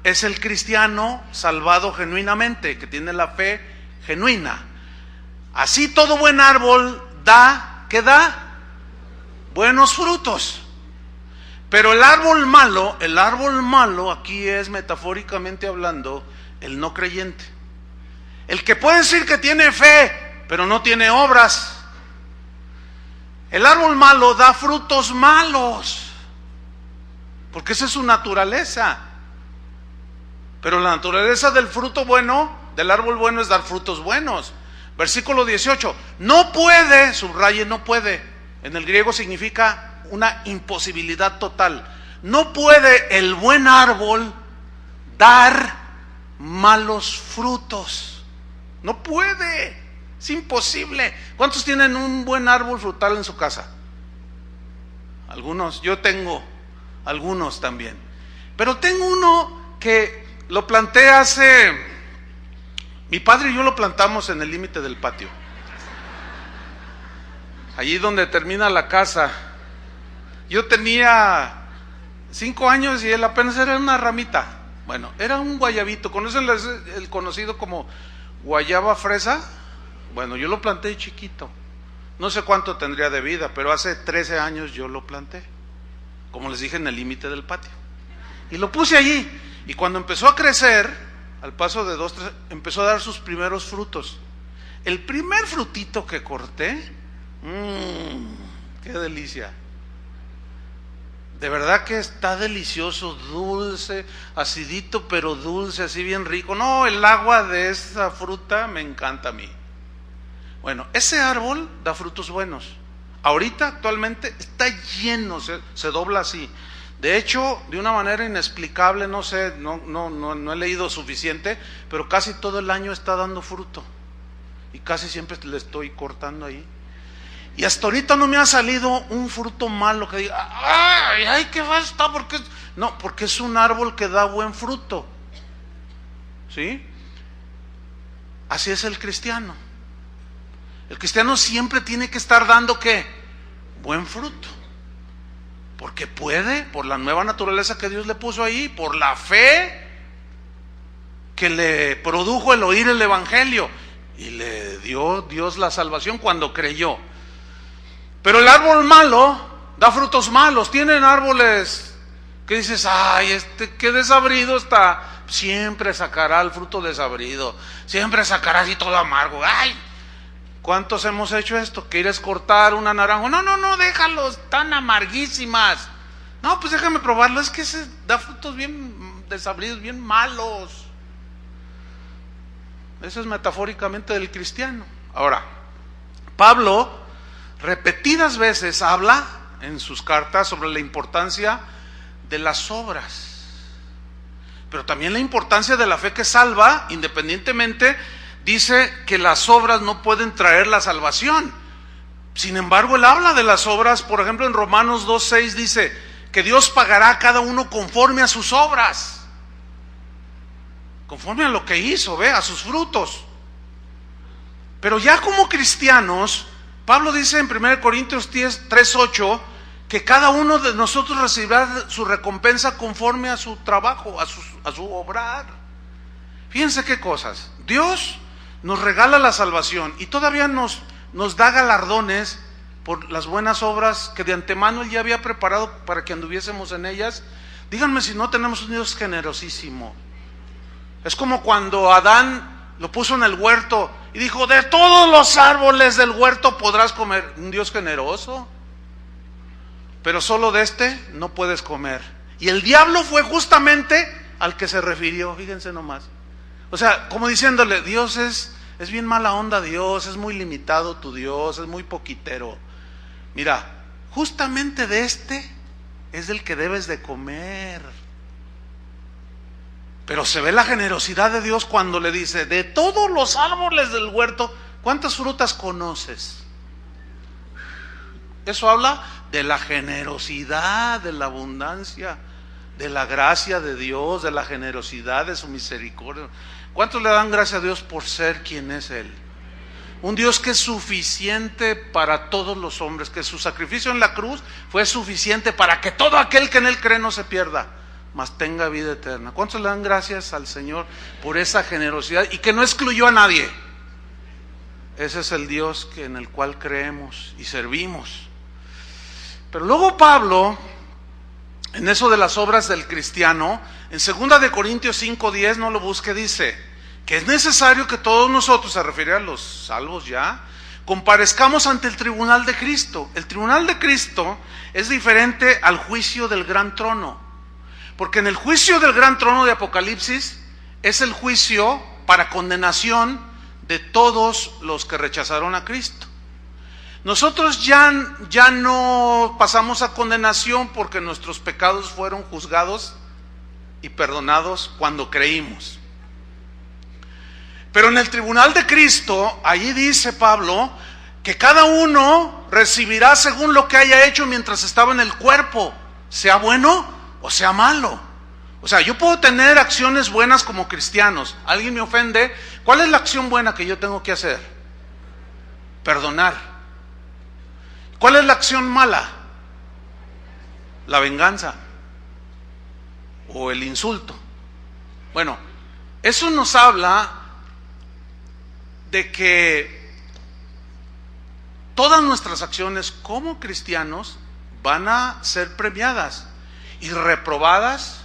es el cristiano salvado genuinamente, que tiene la fe genuina. Así todo buen árbol da, ¿qué da? Buenos frutos. Pero el árbol malo aquí es metafóricamente hablando el no creyente. El que puede decir que tiene fe, pero no tiene obras. El árbol malo da frutos malos, porque esa es su naturaleza. Pero la naturaleza del fruto bueno, del árbol bueno, es dar frutos buenos. Versículo 18, no puede, subraye, no puede. En el griego significa una imposibilidad total. No puede el buen árbol dar malos frutos. No puede, es imposible. ¿Cuántos tienen un buen árbol frutal en su casa? Algunos, yo tengo algunos también. Pero tengo uno que lo planté mi padre y yo lo plantamos en el límite del patio, allí donde termina la casa. Yo tenía 5 años y él apenas era una ramita. Bueno, era un guayabito. ¿Conocen el conocido como guayaba fresa? Bueno, yo lo planté chiquito. No sé cuánto tendría de vida, pero hace 13 años yo lo planté, como les dije, en el límite del patio. Y lo puse allí. Y cuando empezó a crecer, al paso de 2, 3, empezó a dar sus primeros frutos. El primer frutito que corté, qué delicia. De verdad que está delicioso, dulce, acidito, pero dulce, así bien rico. No, el agua de esa fruta me encanta a mí. Bueno, ese árbol da frutos buenos. Ahorita, actualmente, está lleno, se dobla así. De hecho, de una manera inexplicable, no sé, no he leído suficiente, pero casi todo el año está dando fruto. Y casi siempre le estoy cortando ahí. Y hasta ahorita no me ha salido un fruto malo que diga, ay, ¿qué va a estar? Porque es un árbol que da buen fruto. ¿Sí? Así es el cristiano. El cristiano siempre tiene que estar dando ¿qué? Buen fruto. Porque puede, por la nueva naturaleza que Dios le puso ahí, por la fe que le produjo el oír el evangelio, y le dio Dios la salvación cuando creyó. Pero el árbol malo da frutos malos. Tienen árboles que dices, ay, qué desabrido está. Siempre sacará el fruto desabrido, siempre sacará así todo amargo. Ay, ¿cuántos hemos hecho esto? ¿Quieres cortar una naranja? No, déjalos, están amarguísimas. No, pues déjame probarlo, es que da frutos bien desabridos, bien malos. Eso es metafóricamente del cristiano. Ahora, Pablo repetidas veces habla en sus cartas sobre la importancia de las obras, pero también la importancia de la fe que salva. Independientemente, dice que las obras no pueden traer la salvación. Sin embargo, él habla de las obras. Por ejemplo, en Romanos 2:6 dice que Dios pagará a cada uno conforme a sus obras, conforme a lo que hizo, a sus frutos. Pero ya como cristianos, Pablo dice en 1 Corintios 3:8 que cada uno de nosotros recibirá su recompensa conforme a su trabajo, a su obrar. Fíjense qué cosas. Dios nos regala la salvación y todavía nos da galardones por las buenas obras que de antemano Él ya había preparado para que anduviésemos en ellas. Díganme si no tenemos un Dios generosísimo. Es como cuando Adán lo puso en el huerto y dijo: de todos los árboles del huerto podrás comer. Un Dios generoso, pero solo de este no puedes comer. Y el diablo fue justamente al que se refirió, fíjense nomás. O sea, como diciéndole: Dios es bien mala onda, Dios es muy limitado, tu Dios es muy poquitero. Mira, justamente de este es del que debes de comer. Pero se ve la generosidad de Dios cuando le dice: de todos los árboles del huerto, ¿cuántas frutas conoces? Eso habla de la generosidad, de la abundancia, de la gracia de Dios, de la generosidad, de su misericordia. ¿Cuántos le dan gracias a Dios por ser quien es Él? Un Dios que es suficiente para todos los hombres, que su sacrificio en la cruz fue suficiente para que todo aquel que en Él cree no se pierda, mas tenga vida eterna. ¿Cuántos le dan gracias al Señor por esa generosidad y que no excluyó a nadie? Ese es el Dios en el cual creemos y servimos. Pero luego Pablo, en eso de las obras del cristiano, en 2 de Corintios 5:10, no lo busque, dice que es necesario que todos nosotros, se refiere a los salvos ya, comparezcamos ante el tribunal de Cristo. El tribunal de Cristo es diferente al juicio del gran trono, porque en el juicio del gran trono de Apocalipsis es el juicio para condenación de todos los que rechazaron a Cristo. Nosotros ya no pasamos a condenación porque nuestros pecados fueron juzgados y perdonados cuando creímos. Pero en el tribunal de Cristo, allí dice Pablo que cada uno recibirá según lo que haya hecho mientras estaba en el cuerpo, sea bueno o sea malo. O sea, yo puedo tener acciones buenas como cristianos. Alguien me ofende, ¿cuál es la acción buena que yo tengo que hacer? Perdonar. ¿Cuál es la acción mala? La venganza o el insulto. Bueno, eso nos habla de que todas nuestras acciones como cristianos van a ser premiadas y reprobadas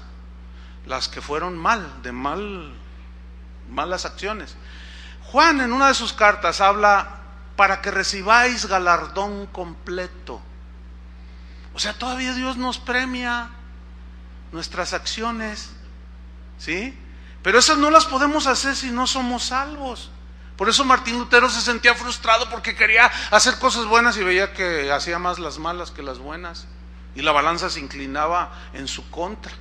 las que fueron malas acciones. Juan en una de sus cartas habla para que recibáis galardón completo. O sea, todavía Dios nos premia nuestras acciones, ¿sí? Pero esas no las podemos hacer si no somos salvos. Por eso Martín Lutero se sentía frustrado porque quería hacer cosas buenas y veía que hacía más las malas que las buenas, y la balanza se inclinaba en su contra.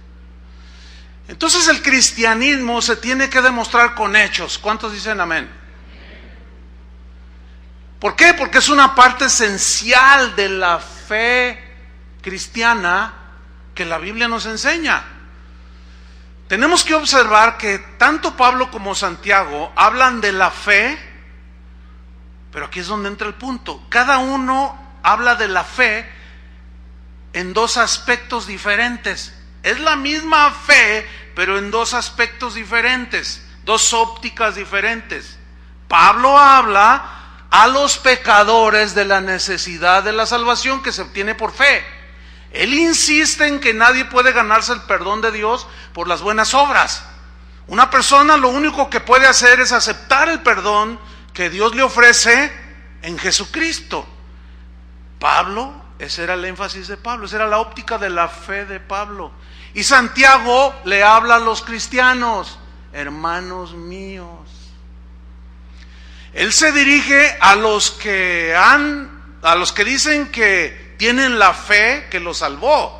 Entonces el cristianismo se tiene que demostrar con hechos. ¿Cuántos dicen amén? ¿Por qué? Porque es una parte esencial de la fe cristiana que la Biblia nos enseña. Tenemos que observar que tanto Pablo como Santiago hablan de la fe, pero aquí es donde entra el punto. Cada uno habla de la fe en dos aspectos diferentes. Es la misma fe, pero en dos aspectos diferentes, dos ópticas diferentes. Pablo habla a los pecadores de la necesidad de la salvación que se obtiene por fe. Él insiste en que nadie puede ganarse el perdón de Dios por las buenas obras. Una persona lo único que puede hacer es aceptar el perdón que Dios le ofrece en Jesucristo. Pablo, ese era el énfasis de Pablo, esa era la óptica de la fe de Pablo. Y Santiago le habla a los cristianos: hermanos míos. Él se dirige a los que han a los que dicen que tienen la fe que los salvó.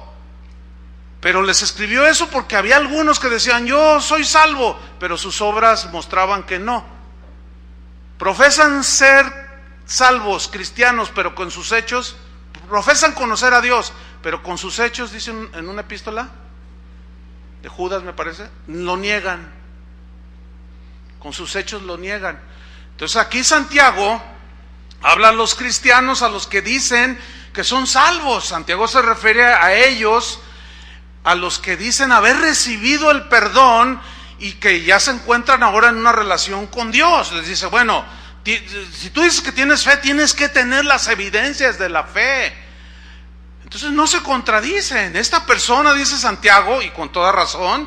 Pero les escribió eso porque había algunos que decían, yo soy salvo, pero sus obras mostraban que no. Profesan ser salvos, cristianos, pero con sus hechos, profesan conocer a Dios, pero con sus hechos, dicen en una epístola de Judas, me parece, lo niegan. Con sus hechos lo niegan. Entonces aquí Santiago habla a los cristianos, a los que dicen que son salvos. Santiago se refiere a ellos, a los que dicen haber recibido el perdón y que ya se encuentran ahora en una relación con Dios. Les dice, bueno, si tú dices que tienes fe, tienes que tener las evidencias de la fe. Entonces no se contradicen. Esta persona, dice Santiago, y con toda razón,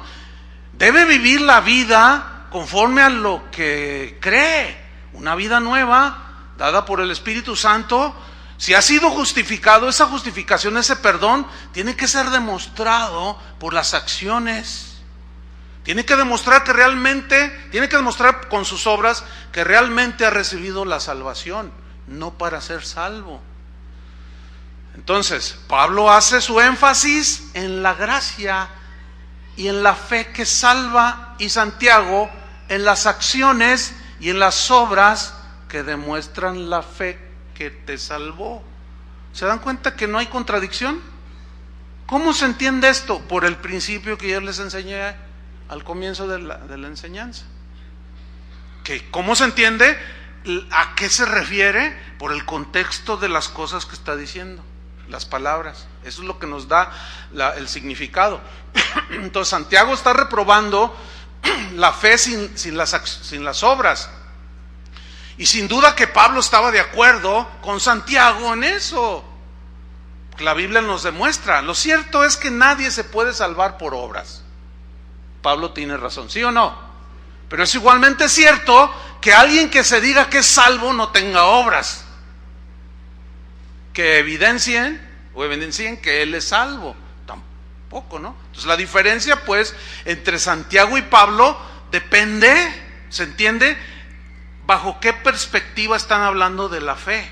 debe vivir la vida conforme a lo que cree, una vida nueva, dada por el Espíritu Santo. Si ha sido justificado, esa justificación, ese perdón, tiene que ser demostrado por las acciones. Tiene que demostrar que realmente, tiene que demostrar con sus obras que realmente ha recibido la salvación, no para ser salvo. Entonces, Pablo hace su énfasis en la gracia y en la fe que salva, y Santiago en las acciones y en las obras que demuestran la fe que te salvó. ¿Se dan cuenta que no hay contradicción? ¿Cómo se entiende esto? Por el principio que yo les enseñé al comienzo de la enseñanza. ¿Cómo se entiende? ¿A qué se refiere? Por el contexto de las cosas que está diciendo, las palabras. Eso es lo que nos da el significado. Entonces Santiago está reprobando la fe sin las obras. Y sin duda que Pablo estaba de acuerdo con Santiago en eso. La Biblia nos demuestra. Lo cierto es que nadie se puede salvar por obras. Pablo tiene razón, ¿sí o no? Pero es igualmente cierto que alguien que se diga que es salvo no tenga obras que evidencien que él es salvo. Tampoco, ¿no? Entonces la diferencia pues entre Santiago y Pablo depende, ¿se entiende? ¿Bajo qué perspectiva están hablando de la fe?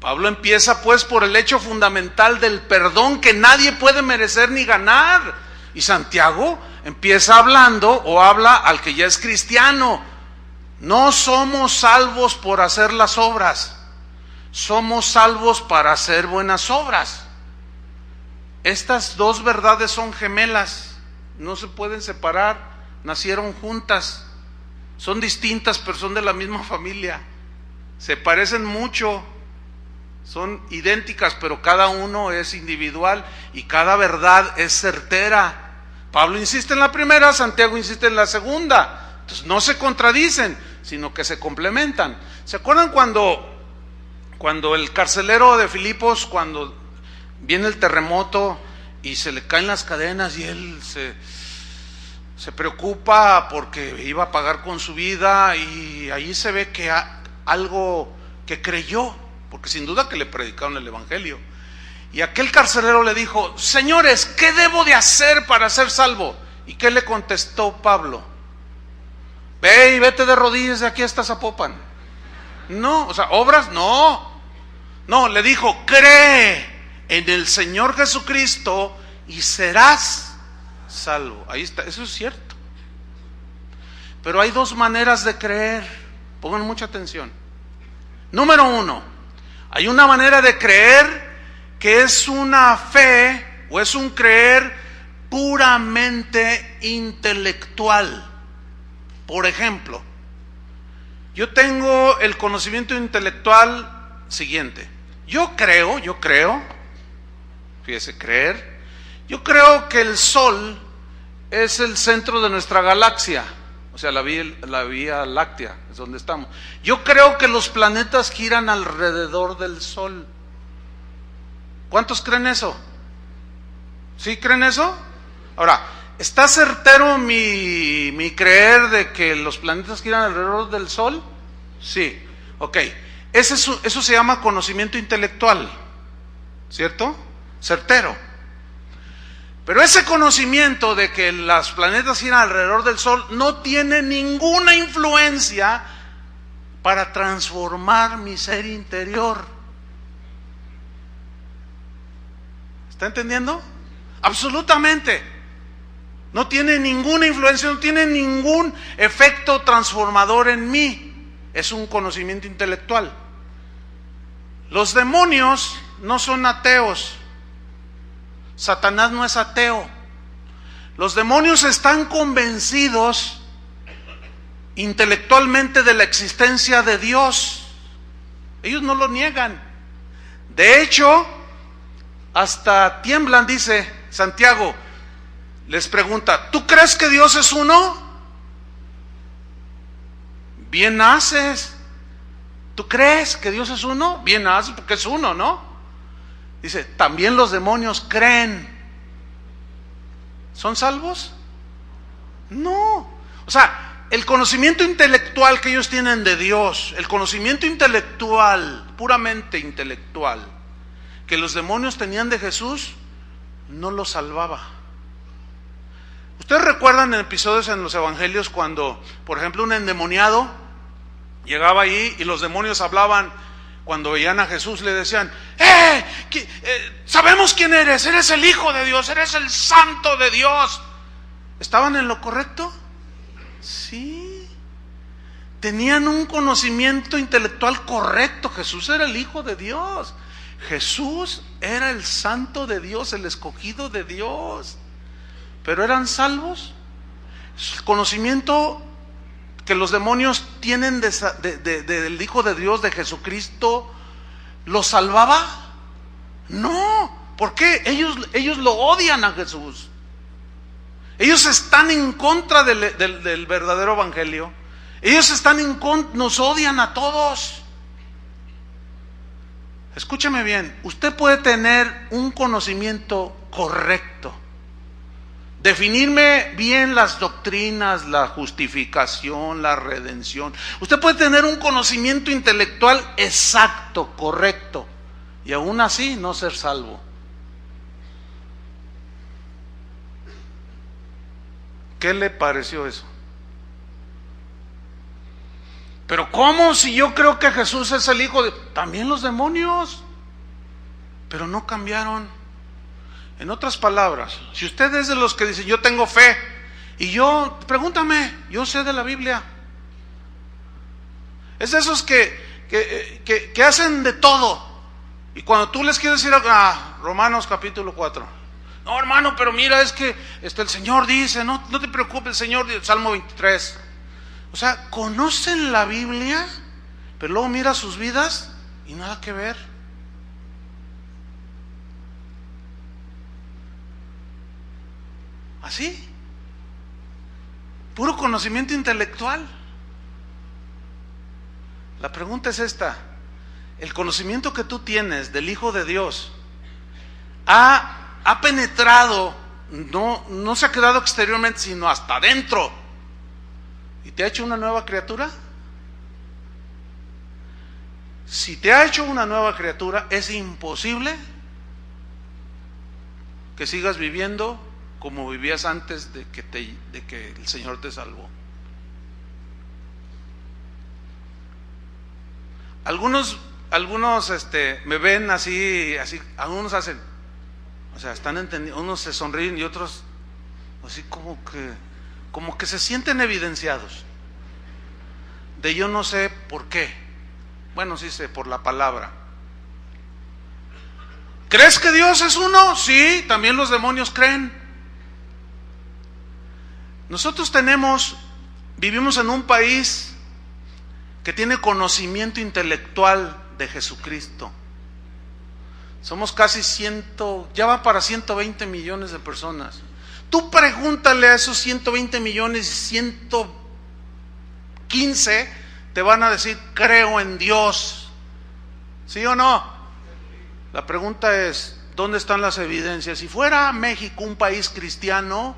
Pablo empieza pues por el hecho fundamental del perdón que nadie puede merecer ni ganar. Y Santiago empieza hablando o habla al que ya es cristiano. No somos salvos por hacer las obras. Somos salvos para hacer buenas obras. Estas dos verdades son gemelas. No se pueden separar. Nacieron juntas. Son distintas, pero son de la misma familia. Se parecen mucho. Son idénticas, pero cada uno es individual y cada verdad es certera. Pablo insiste en la primera, Santiago insiste en la segunda. Entonces no se contradicen, sino que se complementan. ¿Se acuerdan cuando el carcelero de Filipos, cuando viene el terremoto y se le caen las cadenas y él se preocupa porque iba a pagar con su vida, y ahí se ve que algo que creyó, porque sin duda que le predicaron el evangelio, y aquel carcelero le dijo: señores, ¿qué debo de hacer para ser salvo? ¿Y qué le contestó Pablo? Ve y vete de rodillas de aquí hasta Zapopan. No, o sea, obras no, le dijo: cree en el Señor Jesucristo y serás salvo. Ahí está, eso es cierto. Pero hay dos maneras de creer, pongan mucha atención. Número uno, hay una manera de creer que es una fe o es un creer puramente intelectual. Por ejemplo, yo tengo el conocimiento intelectual siguiente. Yo creo, fíjese, creer, yo creo que el Sol es el centro de nuestra galaxia, o sea, la Vía Láctea, es donde estamos. Yo creo que los planetas giran alrededor del Sol. ¿Cuántos creen eso? ¿Sí creen eso? Ahora, ¿está certero mi creer de que los planetas giran alrededor del Sol? Sí, ok. Eso se llama conocimiento intelectual, ¿cierto? Certero. Pero ese conocimiento de que los planetas giran alrededor del Sol no tiene ninguna influencia para transformar mi ser interior. ¿Está entendiendo? Absolutamente. No tiene ninguna influencia, no tiene ningún efecto transformador en mí. Es un conocimiento intelectual. Los demonios no son ateos. Satanás no es ateo. Los demonios están convencidos intelectualmente de la existencia de Dios. Ellos no lo niegan. De hecho, hasta tiemblan, dice Santiago. Les pregunta, ¿tú crees que Dios es uno? Bien haces. ¿Tú crees que Dios es uno? Bien haces, porque es uno, ¿no? Dice, también los demonios creen. ¿Son salvos? No. O sea, el conocimiento intelectual que ellos tienen de Dios, el conocimiento intelectual, puramente intelectual, que los demonios tenían de Jesús, no los salvaba. Ustedes recuerdan en episodios en los evangelios cuando, por ejemplo, un endemoniado llegaba ahí y los demonios hablaban. Cuando veían a Jesús le decían, sabemos quién eres el Hijo de Dios, eres el Santo de Dios. ¿Estaban en lo correcto? Sí. Tenían un conocimiento intelectual correcto. Jesús era el Hijo de Dios. Jesús era el Santo de Dios, el escogido de Dios. ¿Pero eran salvos? El conocimiento que los demonios tienen del Hijo de Dios, de Jesucristo, ¿los salvaba? No. ¿Por qué? Ellos lo odian a Jesús. Ellos están en contra del verdadero evangelio. Ellos están en contra, nos odian a todos. Escúcheme bien, usted puede tener un conocimiento correcto, definirme bien las doctrinas, la justificación, la redención. Usted puede tener un conocimiento intelectual exacto, correcto, y aún así no ser salvo. ¿Qué le pareció eso? Pero ¿cómo si yo creo que Jesús es el Hijo de...? También los demonios, pero no cambiaron. En otras palabras, si usted es de los que dice yo tengo fe, y pregúntame, yo sé de la Biblia. Es de esos que hacen de todo. Y cuando tú les quieres decir a Romanos capítulo 4, no hermano, pero mira, es que el Señor dice, no te preocupes, el Señor dice, Salmo 23. O sea, conocen la Biblia, pero luego mira sus vidas y nada que ver. ¿Así? Puro conocimiento intelectual. La pregunta es esta: ¿el conocimiento que tú tienes del Hijo de Dios ha penetrado, no se ha quedado exteriormente, sino hasta adentro, y te ha hecho una nueva criatura? Si te ha hecho una nueva criatura, es imposible que sigas viviendo como vivías antes de que el Señor te salvó. Algunos me ven así, algunos hacen, o sea, están entendiendo, unos se sonríen y otros así como que se sienten evidenciados de yo no sé por qué. Bueno, sí sé, por la palabra. ¿Crees que Dios es uno? Sí, también los demonios creen. Nosotros vivimos en un país que tiene conocimiento intelectual de Jesucristo. Somos casi ya va para 120 millones de personas. Tú pregúntale a esos 120 millones, 115 te van a decir, creo en Dios. ¿Sí o no? La pregunta es, ¿dónde están las evidencias? Si fuera México un país cristiano,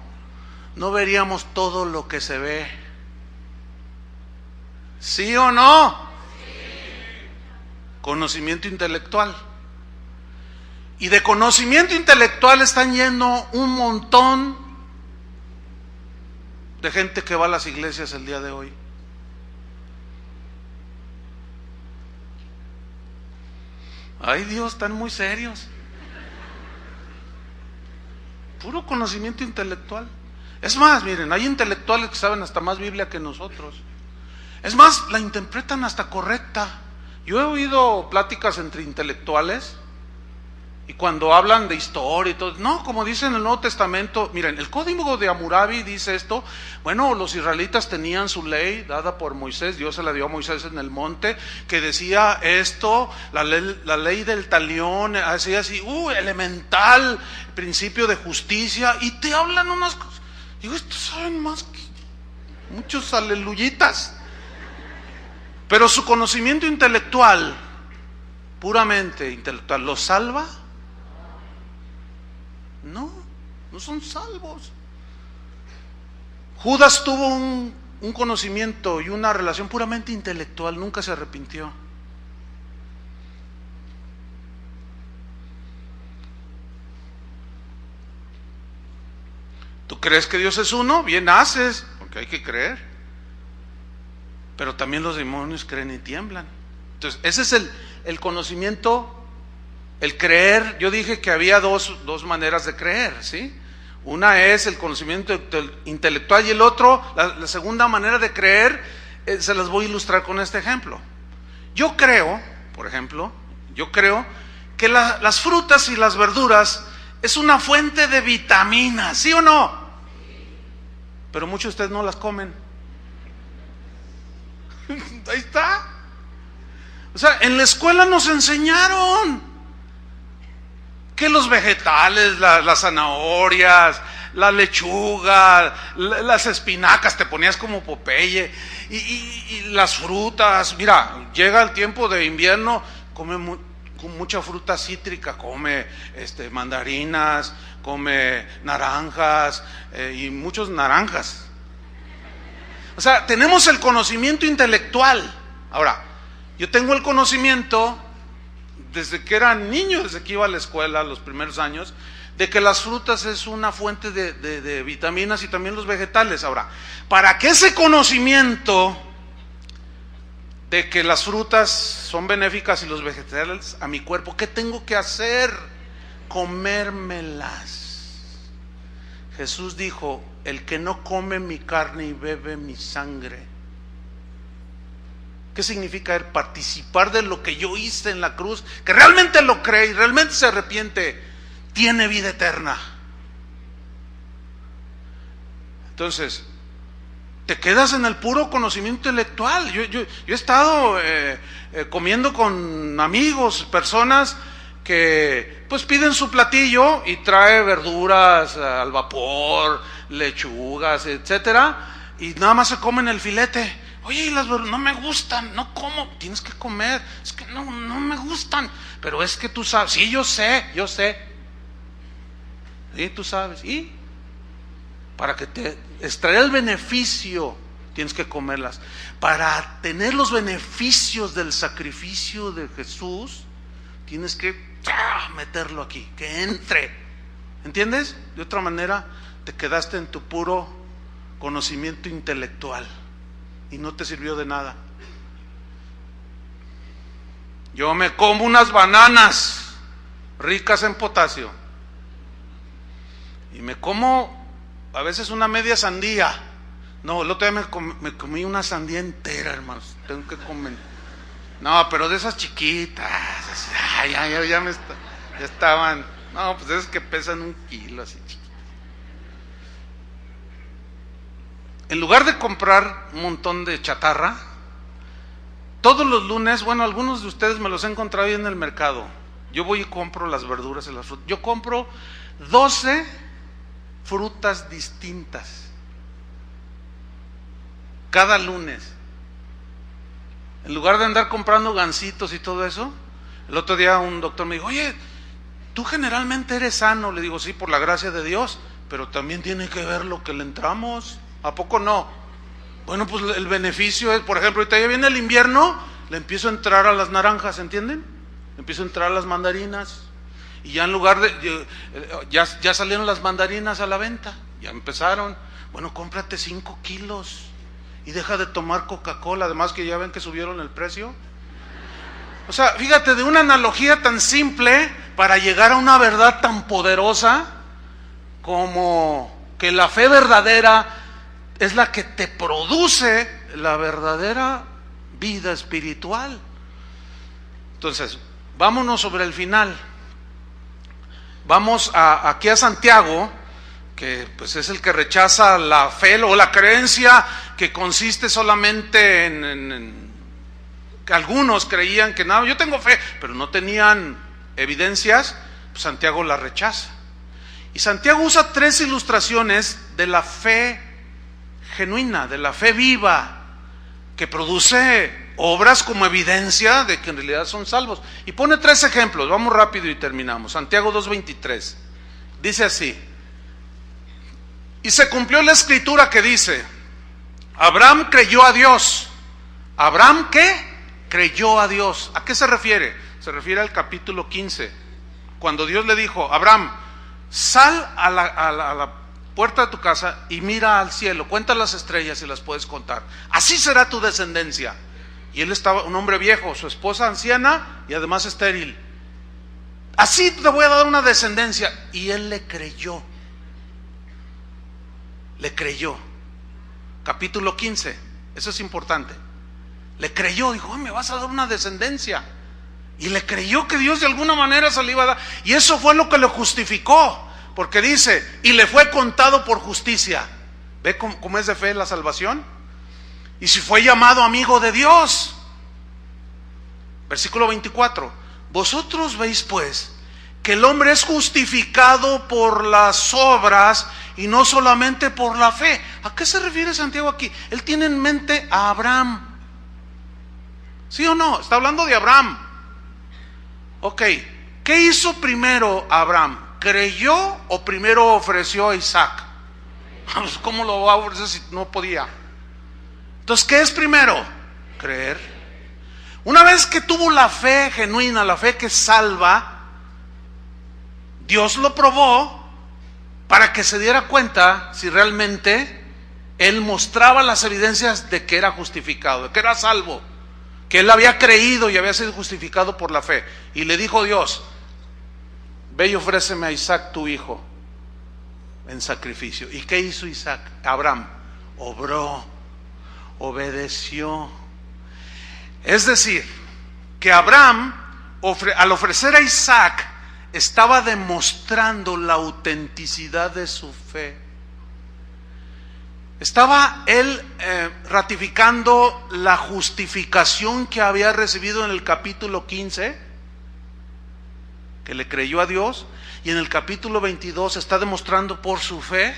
no veríamos todo lo que se ve. ¿Sí o no? Sí. Conocimiento intelectual. Y de conocimiento intelectual están yendo un montón de gente que va a las iglesias el día de hoy. Ay Dios, están muy serios. Puro conocimiento intelectual. Es más, miren, hay intelectuales que saben hasta más Biblia que nosotros. Es más, la interpretan hasta correcta. Yo he oído pláticas entre intelectuales y cuando hablan de historia y todo, no, como dice en el Nuevo Testamento, miren, el Código de Hammurabi dice esto, bueno, los israelitas tenían su ley dada por Moisés, Dios se la dio a Moisés en el monte, que decía esto, la ley del talión, así, elemental, principio de justicia, y te hablan unas cosas, digo, estos saben más que muchos aleluyitas, pero su conocimiento intelectual, puramente intelectual, ¿los salva? No, no son salvos. Judas tuvo un conocimiento y una relación puramente intelectual, nunca se arrepintió. ¿Tú crees que Dios es uno? Bien haces, porque hay que creer. Pero también los demonios creen y tiemblan. Entonces, ese es el conocimiento. El creer, yo dije que había dos maneras de creer, ¿sí? Una es el conocimiento intelectual y el otro, la segunda manera de creer, se las voy a ilustrar con este ejemplo. Yo creo, por ejemplo, que las frutas y las verduras es una fuente de vitaminas, ¿sí o no? Pero muchos de ustedes no las comen. Ahí está. O sea, en la escuela nos enseñaron que los vegetales, las zanahorias, la lechuga, las espinacas, te ponías como Popeye, y las frutas. Mira, llega el tiempo de invierno, come con mucha fruta cítrica, come mandarinas, come naranjas, y muchos naranjas. O sea, tenemos el conocimiento intelectual. Ahora, yo tengo el conocimiento desde que era niño, desde que iba a la escuela los primeros años, de que las frutas es una fuente de vitaminas y también los vegetales. Ahora, para que ese conocimiento de que las frutas son benéficas y los vegetales a mi cuerpo, ¿qué tengo que hacer? Comérmelas. Jesús dijo, el que no come mi carne y bebe mi sangre. ¿Qué significa el participar de lo que yo hice en la cruz? Que realmente lo cree y realmente se arrepiente, tiene vida eterna. Entonces, te quedas en el puro conocimiento intelectual. Yo he estado comiendo con amigos, personas que pues piden su platillo y trae verduras al vapor, lechugas, etcétera, y nada más se comen el filete. Oye, las verduras no me gustan, no como, tienes que comer, es que no me gustan, pero es que tú sabes, sí, yo sé, sí, tú sabes, y para que te extraer el beneficio, tienes que comerlas, para tener los beneficios del sacrificio de Jesús, tienes que meterlo aquí, que entre, ¿entiendes? De otra manera, te quedaste en tu puro conocimiento intelectual y no te sirvió de nada. Yo me como unas bananas ricas en potasio y me como a veces una media sandía. No, el otro día me comí una sandía entera, hermanos. Tengo que comer. No, pero de esas chiquitas. Ya estaban. No, pues de esas que pesan 1 kilo, así chiquitas. En lugar de comprar un montón de chatarra, todos los lunes, bueno, algunos de ustedes me los he encontrado ahí en el mercado. Yo voy y compro las verduras y las frutas. Yo compro 12 frutas distintas cada lunes. En lugar de andar comprando gansitos y todo eso, el otro día un doctor me dijo, oye, tú generalmente eres sano. Le digo, sí, por la gracia de Dios, pero también tiene que ver lo que le entramos. ¿A poco no? Bueno, pues el beneficio es, por ejemplo, ahorita ya viene el invierno, le empiezo a entrar a las naranjas, ¿entienden? Le empiezo a entrar a las mandarinas. Y ya en lugar de, ya salieron las mandarinas a la venta, ya empezaron. Bueno, cómprate 5 kilos y deja de tomar Coca-Cola, además que ya ven que subieron el precio. O sea, fíjate, de una analogía tan simple para llegar a una verdad tan poderosa como que la fe verdadera es la que te produce la verdadera vida espiritual. Entonces, vámonos sobre el final. Vamos aquí a Santiago, que pues es el que rechaza la fe o la creencia que consiste solamente en que algunos creían que no, yo tengo fe, pero no tenían evidencias. Pues Santiago la rechaza. Y Santiago usa 3 ilustraciones de la fe genuina, de la fe viva, que produce obras como evidencia de que en realidad son salvos. Y pone 3 ejemplos, vamos rápido y terminamos. Santiago 2:23, dice así: y se cumplió la escritura que dice, Abraham creyó a Dios. ¿Abraham qué? Creyó a Dios. ¿A qué se refiere? Se refiere al capítulo 15, cuando Dios le dijo, Abraham, sal a la puerta de tu casa y mira al cielo, cuenta las estrellas y las puedes contar. Así será tu descendencia. Y él estaba un hombre viejo, su esposa anciana y además estéril. Así te voy a dar una descendencia. Y él le creyó. Le creyó. Capítulo 15, eso es importante. Le creyó, dijo, me vas a dar una descendencia. Y le creyó que Dios de alguna manera se le iba a dar. Y eso fue lo que le justificó. Porque dice, y le fue contado por justicia. ¿Ve cómo es de fe la salvación? Y si fue llamado amigo de Dios. Versículo 24. Vosotros veis pues que el hombre es justificado por las obras y no solamente por la fe. ¿A qué se refiere Santiago aquí? Él tiene en mente a Abraham. ¿Sí o no? Está hablando de Abraham. Ok, ¿qué hizo primero Abraham? ¿Creyó o primero ofreció a Isaac? ¿Cómo lo va a ofrecer si no podía? Entonces, ¿qué es primero? Creer. Una vez que tuvo la fe genuina, la fe que salva, Dios lo probó para que se diera cuenta si realmente él mostraba las evidencias de que era justificado, de que era salvo, que él había creído y había sido justificado por la fe. Y le dijo Dios, ve y ofréceme a Isaac tu hijo en sacrificio. ¿Y qué hizo Isaac? Abraham obró, obedeció. Es decir, que Abraham al ofrecer a Isaac estaba demostrando la autenticidad de su fe. Estaba él ratificando la justificación que había recibido en el capítulo 15, que le creyó a Dios, y en el capítulo 22 está demostrando por su fe,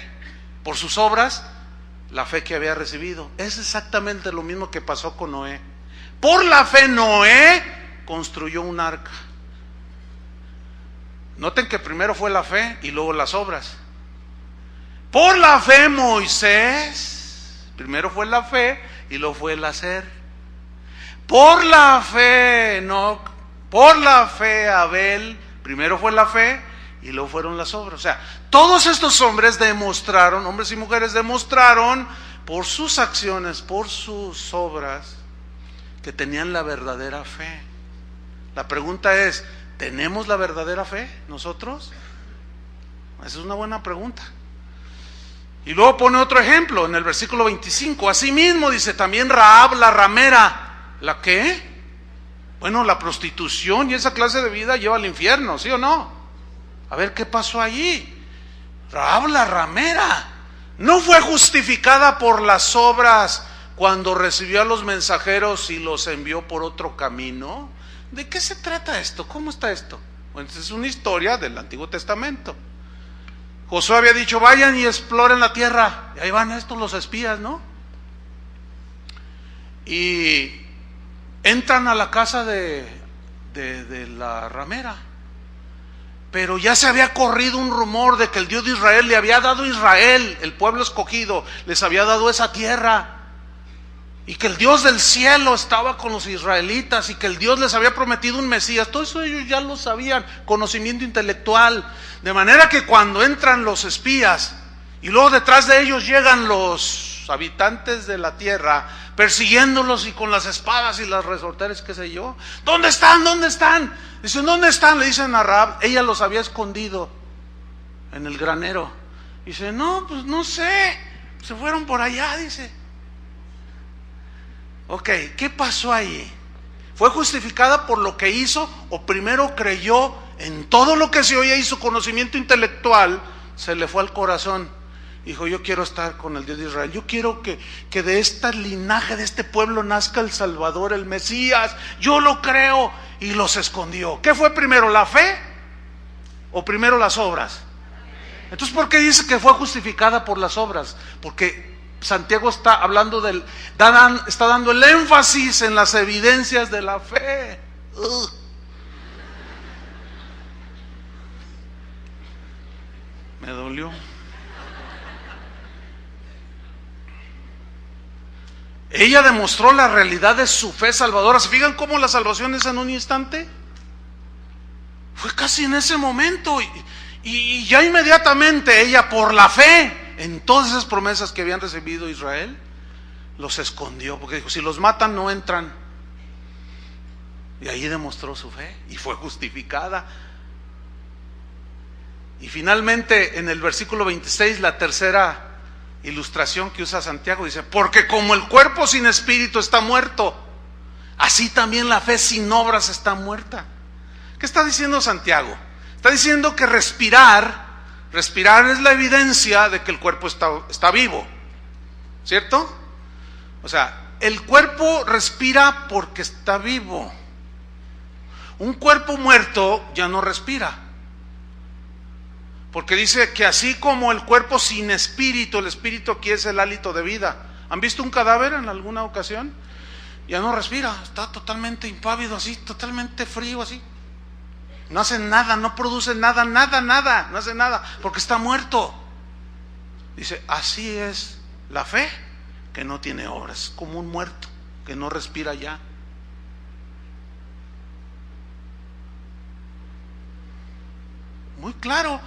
por sus obras, la fe que había recibido. Es exactamente lo mismo que pasó con Noé. Por la fe Noé construyó un arca. Noten que primero fue la fe y luego las obras. Por la fe Moisés, primero fue la fe y luego fue el hacer. Por la fe Enoc, por la fe Abel, primero fue la fe y luego fueron las obras. O sea, todos estos hombres demostraron, hombres y mujeres demostraron por sus acciones, por sus obras, que tenían la verdadera fe. La pregunta es, ¿tenemos la verdadera fe nosotros? Esa es una buena pregunta. Y luego pone otro ejemplo en el versículo 25. Asimismo dice también Rahab la ramera. ¿La qué? Bueno, la prostitución y esa clase de vida lleva al infierno, ¿sí o no? A ver qué pasó allí. Rahab la ramera no fue justificada por las obras cuando recibió a los mensajeros y los envió por otro camino. ¿De qué se trata esto? ¿Cómo está esto? Bueno, es una historia del Antiguo Testamento. Josué había dicho, vayan y exploren la tierra. Y ahí van estos los espías, ¿no? Y entran a la casa de la ramera. Pero ya se había corrido un rumor de que el Dios de Israel le había dado a Israel, el pueblo escogido, les había dado esa tierra. Y que el Dios del cielo estaba con los israelitas y que el Dios les había prometido un Mesías. Todo eso ellos ya lo sabían, conocimiento intelectual. De manera que cuando entran los espías y luego detrás de ellos llegan los los habitantes de la tierra, persiguiéndolos y con las espadas y las resorteras, qué sé yo. ¿Dónde están? ¿Dónde están? Dicen, ¿dónde están? Le dicen a Rahab, ella los había escondido en el granero. Dice, no, pues no sé, se fueron por allá, dice. Ok, ¿qué pasó ahí? ¿Fue justificada por lo que hizo o primero creyó en todo lo que se oía y su conocimiento intelectual se le fue al corazón? Dijo, yo quiero estar con el Dios de Israel, yo quiero que de este linaje, de este pueblo nazca el Salvador, el Mesías, yo lo creo, y los escondió. ¿Qué fue primero, la fe o primero las obras? Entonces, ¿por qué dice que fue justificada por las obras? Porque Santiago está hablando está dando el énfasis en las evidencias de la fe. Me dolió. Ella demostró la realidad de su fe salvadora. ¿Se fijan cómo la salvación es en un instante? Fue casi en ese momento. Y ya inmediatamente ella, por la fe en todas esas promesas que habían recibido Israel, los escondió, porque dijo, si los matan no entran. Y ahí demostró su fe y fue justificada. Y finalmente en el versículo 26, la tercera ilustración que usa Santiago, dice, porque como el cuerpo sin espíritu está muerto, así también la fe sin obras está muerta. ¿Qué está diciendo Santiago? Está diciendo que respirar es la evidencia de que el cuerpo está vivo, ¿cierto? O sea, el cuerpo respira porque está vivo. Un cuerpo muerto ya no respira. Porque dice que así como el cuerpo sin espíritu, el espíritu aquí es el hálito de vida. ¿Han visto un cadáver en alguna ocasión? Ya no respira, está totalmente impávido así, totalmente frío así. No hace nada, no produce nada, no hace nada, porque está muerto. Dice, así es la fe, que no tiene obras, como un muerto, que no respira ya. Muy claro.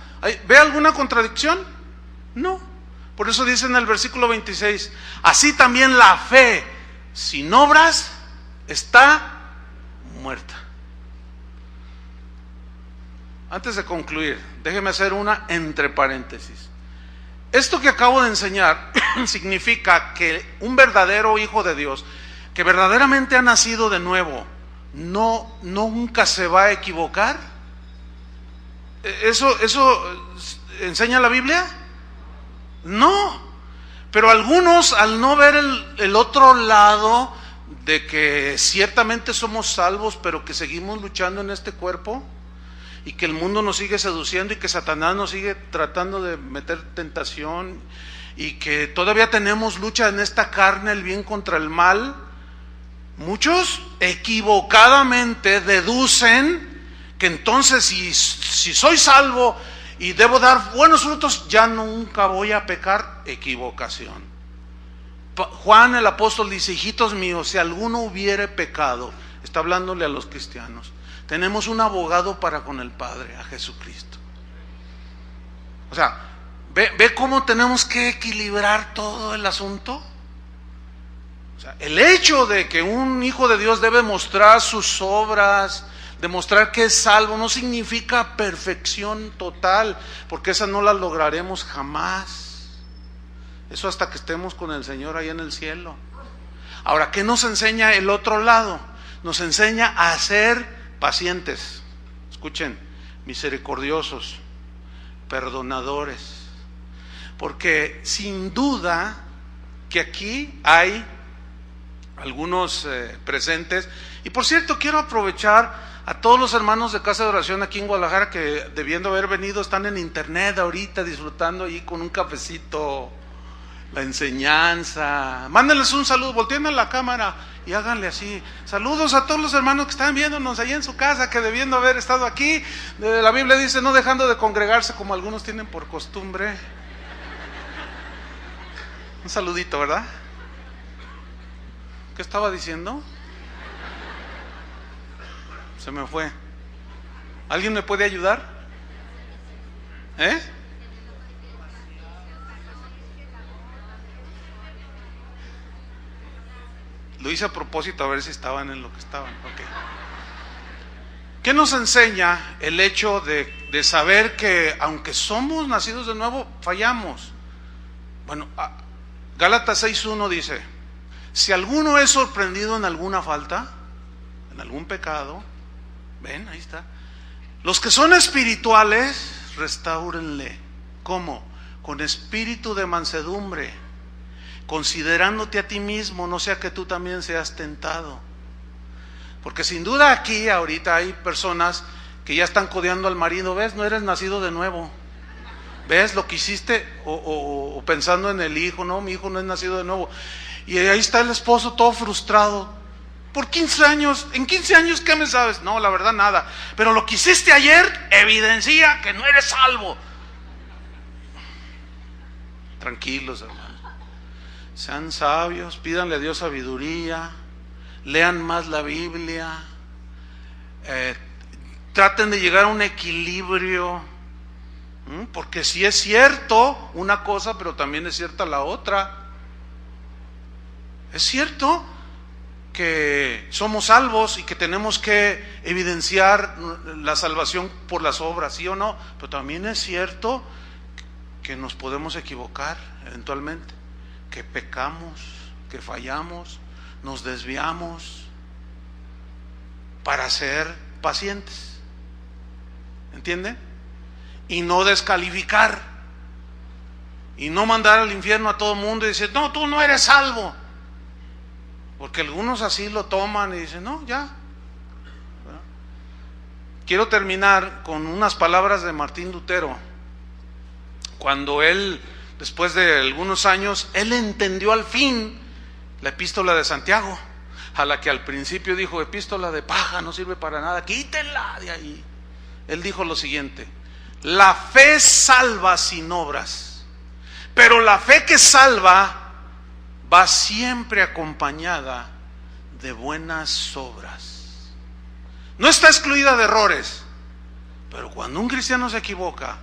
¿Ve alguna contradicción? No. Por eso dice en el versículo 26, así también la fe sin obras está muerta. Antes de concluir, déjeme hacer una entre paréntesis. Esto que acabo de enseñar significa que un verdadero hijo de Dios, que verdaderamente ha nacido de nuevo, nunca se va a equivocar. ¿Eso enseña la Biblia? No. Pero algunos, al no ver el otro lado de que ciertamente somos salvos, pero que seguimos luchando en este cuerpo, y que el mundo nos sigue seduciendo y que Satanás nos sigue tratando de meter tentación, y que todavía tenemos lucha en esta carne, el bien contra el mal, muchos equivocadamente deducen que entonces si soy salvo y debo dar buenos frutos, ya nunca voy a pecar. Equivocación. Juan el apóstol dice, hijitos míos, si alguno hubiere pecado, está hablándole a los cristianos, tenemos un abogado para con el Padre, a Jesucristo. O sea, ¿ve cómo tenemos que equilibrar todo el asunto? O sea, el hecho de que un hijo de Dios debe mostrar sus obras, demostrar que es salvo, no significa perfección total, porque esa no la lograremos jamás. Eso hasta que estemos con el Señor ahí en el cielo. Ahora, ¿qué nos enseña el otro lado? Nos enseña a ser pacientes. Escuchen, misericordiosos, perdonadores. Porque sin duda que aquí hay algunos presentes. Y por cierto, quiero aprovechar a todos los hermanos de Casa de Oración aquí en Guadalajara que, debiendo haber venido, están en internet ahorita disfrutando ahí con un cafecito la enseñanza. Mándenles un saludo, volteen a la cámara y háganle así. Saludos a todos los hermanos que están viéndonos ahí en su casa, que debiendo haber estado aquí. La Biblia dice, no dejando de congregarse como algunos tienen por costumbre. Un saludito, ¿verdad? ¿Qué estaba diciendo? Se me fue. ¿Alguien me puede ayudar? Lo hice a propósito a ver si estaban en lo que estaban. Okay. ¿Qué nos enseña el hecho de saber que aunque somos nacidos de nuevo, fallamos? Bueno, Gálatas 6:1 dice: si alguno es sorprendido en alguna falta, en algún pecado, ven, ahí está. Los que son espirituales, restáurenle. ¿Cómo? Con espíritu de mansedumbre, considerándote a ti mismo, no sea que tú también seas tentado. Porque sin duda aquí ahorita hay personas que ya están codeando al marido. ¿Ves? No eres nacido de nuevo. ¿Ves lo que hiciste? O pensando en el hijo. No, mi hijo no es nacido de nuevo. Y ahí está el esposo todo frustrado. Por 15 años, ¿en 15 años qué me sabes? No, la verdad nada. Pero lo que hiciste ayer evidencia que no eres salvo. Tranquilos, hermanos. Sean sabios, pídanle a Dios sabiduría, lean más la Biblia, traten de llegar a un equilibrio, porque sí es cierto una cosa, pero también es cierta la otra. Es cierto que somos salvos y que tenemos que evidenciar la salvación por las obras, ¿sí o no? Pero también es cierto que nos podemos equivocar eventualmente, que pecamos, que fallamos, nos desviamos, para ser pacientes, ¿entienden? Y no descalificar, y no mandar al infierno a todo el mundo y decir, no, tú no eres salvo, porque algunos así lo toman y dicen, no, ya. Quiero terminar con unas palabras de Martín Lutero, cuando él, después de algunos años, él entendió al fin la epístola de Santiago, a la que al principio dijo, epístola de paja, no sirve para nada, quítenla de ahí. Él dijo lo siguiente: la fe salva sin obras, pero la fe que salva va siempre acompañada de buenas obras. No está excluida de errores, pero cuando un cristiano se equivoca,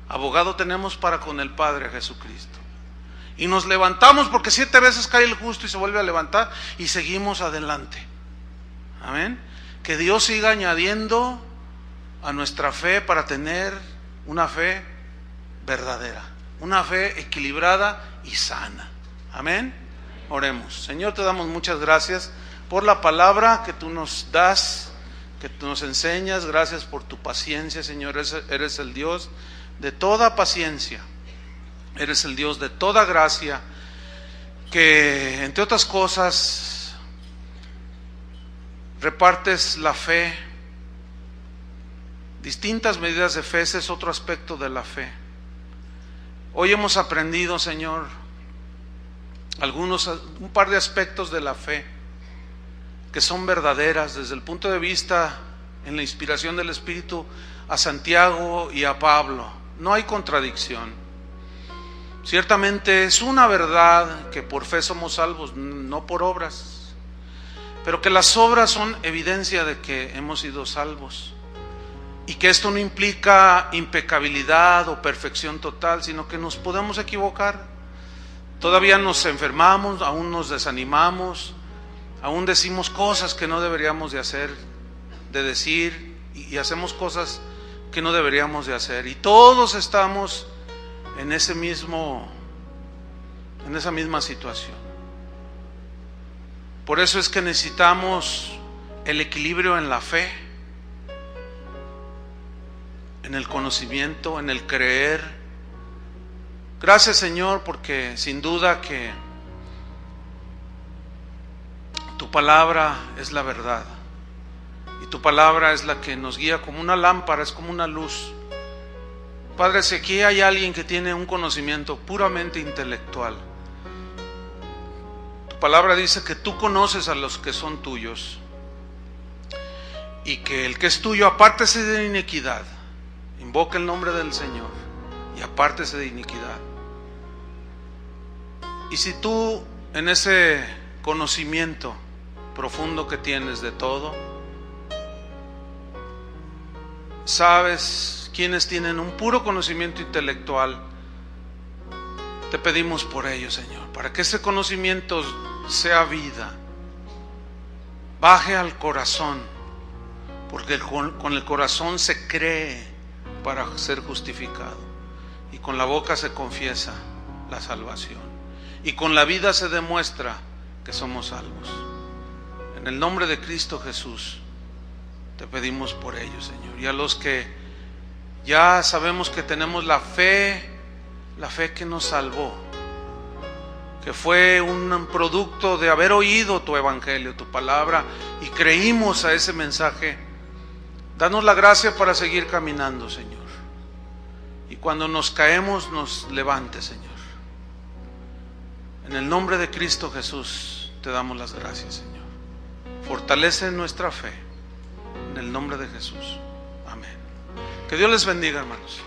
abogado tenemos para con el Padre, Jesucristo. Y nos levantamos, porque 7 veces cae el justo y se vuelve a levantar, y seguimos adelante. Amén. Que Dios siga añadiendo a nuestra fe para tener una fe verdadera, una fe equilibrada y sana. Amén. Oremos. Señor, te damos muchas gracias por la palabra que tú nos das, que tú nos enseñas. Gracias por tu paciencia, Señor. Eres el Dios de toda paciencia, eres el Dios de toda gracia, que entre otras cosas repartes la fe, distintas medidas de fe. Ese es otro aspecto de la fe. Hoy hemos aprendido, Señor, un par de aspectos de la fe que son verdaderas desde el punto de vista, en la inspiración del Espíritu, a Santiago y a Pablo. No hay contradicción. Ciertamente es una verdad que por fe somos salvos, no por obras, pero que las obras son evidencia de que hemos sido salvos, y que esto no implica impecabilidad o perfección total, sino que nos podemos equivocar. Todavía nos enfermamos, aún nos desanimamos, aún decimos cosas que no deberíamos de hacer, de decir, y hacemos cosas que no deberíamos de hacer, y todos estamos en esa misma situación. Por eso es que necesitamos el equilibrio en la fe, en el conocimiento, en el creer. Gracias, Señor, porque sin duda que tu palabra es la verdad, y tu palabra es la que nos guía como una lámpara, es como una luz. Padre, si aquí hay alguien que tiene un conocimiento puramente intelectual, tu palabra dice que tú conoces a los que son tuyos, y que el que es tuyo, apártese de iniquidad. Invoca el nombre del Señor y apártese de iniquidad. Y si tú, en ese conocimiento profundo que tienes de todo, sabes quienes tienen un puro conocimiento intelectual, te pedimos por ello, Señor, para que ese conocimiento sea vida, baje al corazón, porque con el corazón se cree para ser justificado, y con la boca se confiesa la salvación, y con la vida se demuestra que somos salvos. En el nombre de Cristo Jesús te pedimos por ellos, Señor. Y a los que ya sabemos que tenemos la fe que nos salvó, que fue un producto de haber oído tu evangelio, tu palabra, y creímos a ese mensaje, danos la gracia para seguir caminando, Señor. Y cuando nos caemos, nos levante, Señor. En el nombre de Cristo Jesús te damos las gracias, Señor. Fortalece nuestra fe, en el nombre de Jesús. Amén. Que Dios les bendiga, hermanos.